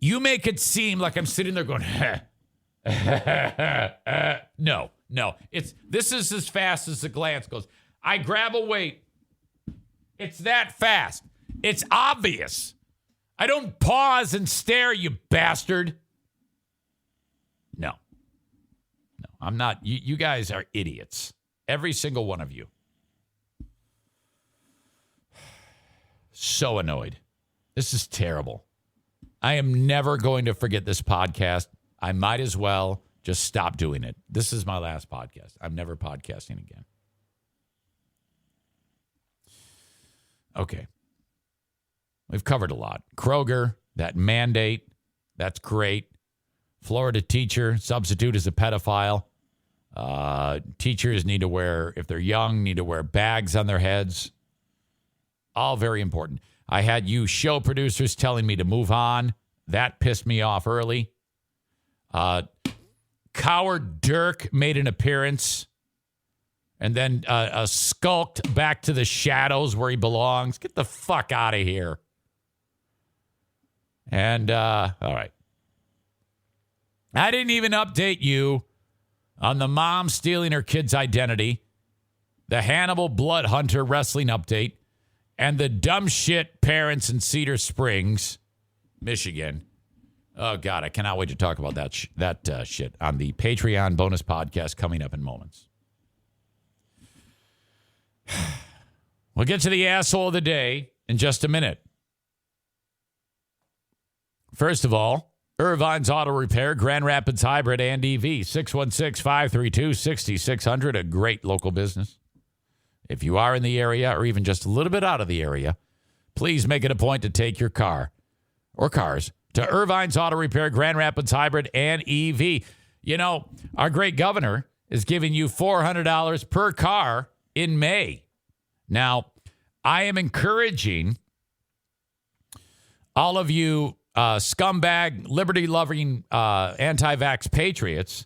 S5: You make it seem like I'm sitting there going, no. This is as fast as the glance goes. I grab a weight. It's that fast. It's obvious. I don't pause and stare, you bastard. No, I'm not. You guys are idiots. Every single one of you. So annoyed. This is terrible. I am never going to forget this podcast. I might as well just stop doing it. This is my last podcast. I'm never podcasting again. Okay. We've covered a lot. Kroger, that mandate, that's great. Florida teacher, substitute as a pedophile. Teachers need to wear, if they're young, need to wear bags on their heads. All very important. I had you show producers telling me to move on. That pissed me off early. Coward Dirk made an appearance and then skulked back to the shadows where he belongs. Get the fuck out of here. And, all right. I didn't even update you on the mom stealing her kid's identity, the Hannibal Blood Hunter wrestling update, and the dumb shit parents in Cedar Springs, Michigan. Oh, God, I cannot wait to talk about that shit on the Patreon bonus podcast coming up in moments. We'll get to the asshole of the day in just a minute. First of all, Irvine's Auto Repair, Grand Rapids Hybrid and EV, 616-532-6600, a great local business. If you are in the area or even just a little bit out of the area, please make it a point to take your car or cars to Irvine's Auto Repair, Grand Rapids Hybrid and EV. You know, our great governor is giving you $400 per car in May. Now, I am encouraging all of you scumbag, liberty-loving, anti-vax patriots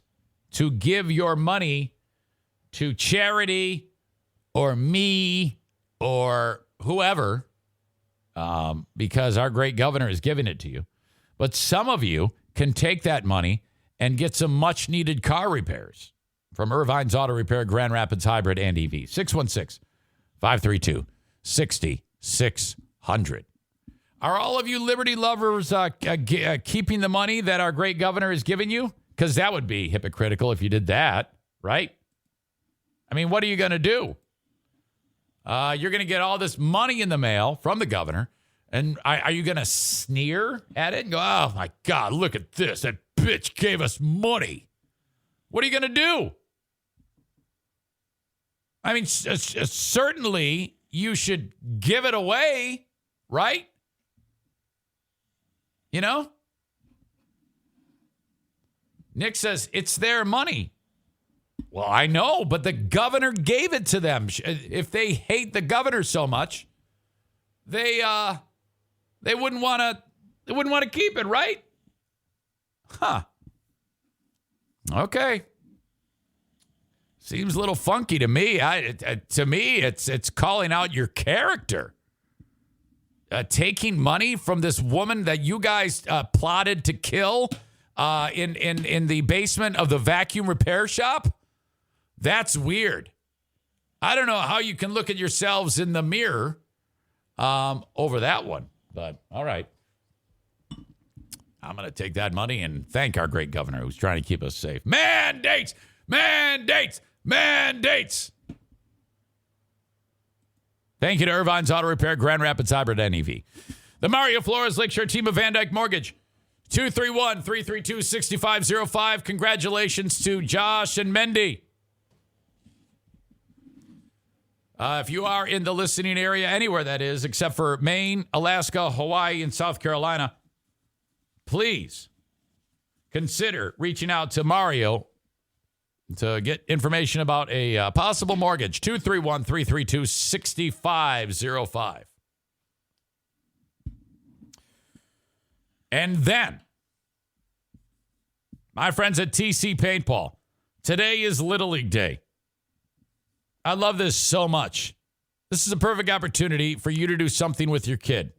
S5: to give your money to charity or me or whoever because our great governor is giving it to you. But some of you can take that money and get some much-needed car repairs from Irvine's Auto Repair, Grand Rapids Hybrid and EV. 616-532-6600. Are all of you liberty lovers keeping the money that our great governor is giving you? Because that would be hypocritical if you did that, right? I mean, what are you going to do? You're going to get all this money in the mail from the governor, and are you going to sneer at it and go, oh, my God, look at this. That bitch gave us money. What are you going to do? I mean, certainly you should give it away, right? You know? Nick says, it's their money. Well, I know, but the governor gave it to them. If they hate the governor so much, they wouldn't want to keep it, right? Huh. Okay. Seems a little funky to me. To me, it's calling out your character. Taking money from this woman that you guys plotted to kill in the basement of the vacuum repair shop. That's weird. I don't know how you can look at yourselves in the mirror over that one, but all right. I'm going to take that money and thank our great governor who's trying to keep us safe. Mandates! Mandates! Mandates! Thank you to Irvine's Auto Repair, Grand Rapids Hybrid NEV. The Mario Flores Lakeshore team of Van Dyke Mortgage. 231-332-6505. Congratulations to Josh and Mendy. If you are in the listening area, anywhere that is, except for Maine, Alaska, Hawaii, and South Carolina, please consider reaching out to Mario to get information about a possible mortgage. 231-332-6505. And then, my friends at TC Paintball, today is Little League Day. I love this so much. This is a perfect opportunity for you to do something with your kid,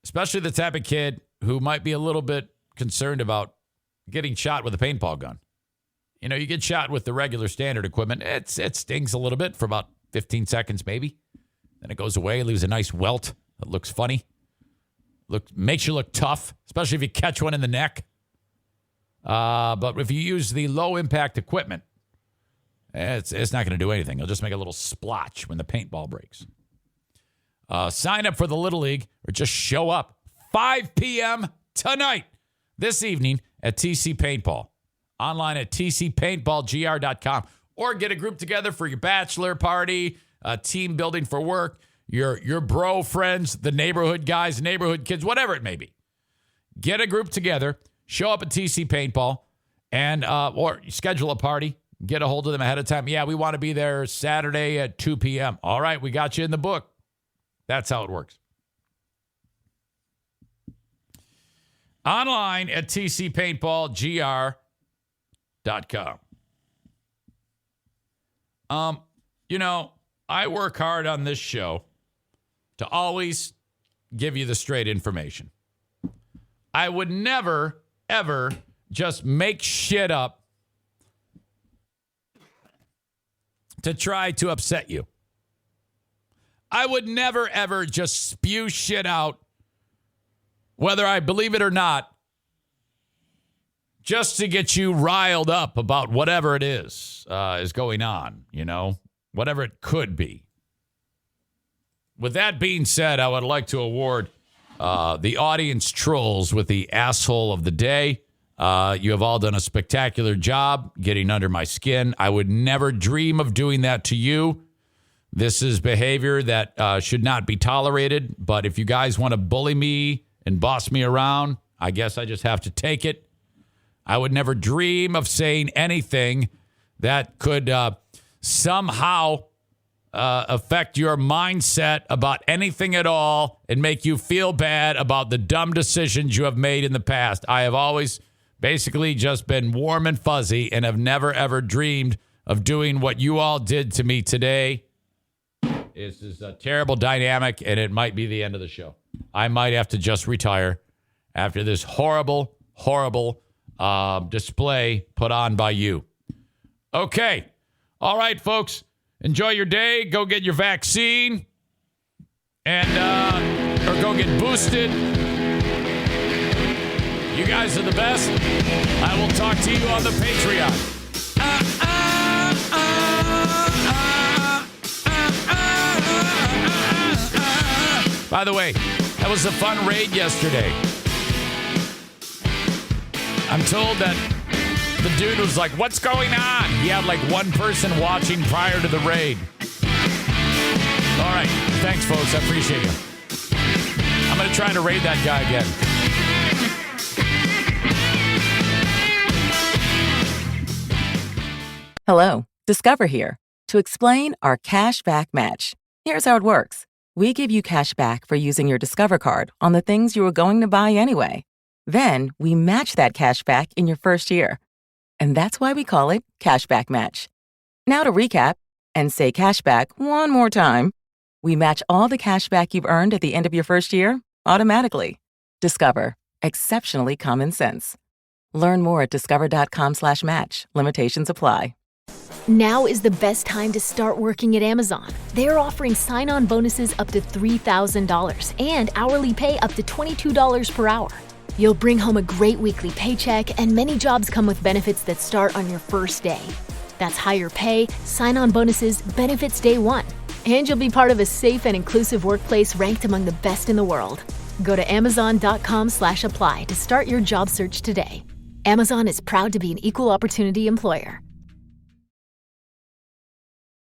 S5: especially the type of kid who might be a little bit concerned about getting shot with a paintball gun. You know, you get shot with the regular standard equipment. It stings a little bit for about 15 seconds, maybe. Then it goes away, leaves a nice welt that looks funny. Makes you look tough, especially if you catch one in the neck. But if you use the low-impact equipment, it's not going to do anything. It'll just make a little splotch when the paintball breaks. Sign up for the Little League or just show up 5 p.m. tonight, this evening at TC Paintball. Online at tcpaintballgr.com. Or get a group together for your bachelor party, team building for work, your bro friends, the neighborhood guys, neighborhood kids, whatever it may be. Get a group together, show up at TC Paintball, and or schedule a party. Get a hold of them ahead of time. Yeah, we want to be there Saturday at 2 p.m. All right, we got you in the book. That's how it works. Online at tcpaintballgr.com. You know, I work hard on this show to always give you the straight information. I would never, ever just make shit up to try to upset you. I would never, ever just spew shit out, whether I believe it or not, just to get you riled up about whatever it is going on, you know, whatever it could be. With that being said, I would like to award the audience trolls with the asshole of the day. You have all done a spectacular job getting under my skin. I would never dream of doing that to you. This is behavior that should not be tolerated. But if you guys want to bully me and boss me around, I guess I just have to take it. I would never dream of saying anything that could somehow affect your mindset about anything at all and make you feel bad about the dumb decisions you have made in the past. I have always basically just been warm and fuzzy and have never, ever dreamed of doing what you all did to me today. This is a terrible dynamic, and it might be the end of the show. I might have to just retire after this horrible, horrible display put on by you. Okay. All right, folks. Enjoy your day. Go get your vaccine and or go get boosted. You guys are the best. I will talk to you on the Patreon. By the way, that was a fun raid yesterday. I'm told that the dude was like, what's going on? He had like one person watching prior to the raid. All right. Thanks, folks. I appreciate you. I'm going to try to raid that guy again.
S1: Hello, Discover here to explain our cash back match. Here's how it works. We give you cash back for using your Discover card on the things you were going to buy anyway. Then we match that cash back in your first year. And that's why we call it Cashback Match. Now to recap and say cashback one more time. We match all the cash back you've earned at the end of your first year automatically. Discover. Exceptionally common sense. Learn more at discover.com/match. Limitations apply.
S10: Now is the best time to start working at Amazon. They're offering sign-on bonuses up to $3,000 and hourly pay up to $22 per hour. You'll bring home a great weekly paycheck, and many jobs come with benefits that start on your first day. That's higher pay, sign-on bonuses, benefits day one. And you'll be part of a safe and inclusive workplace ranked among the best in the world. Go to amazon.com/apply to start your job search today. Amazon is proud to be an equal opportunity employer.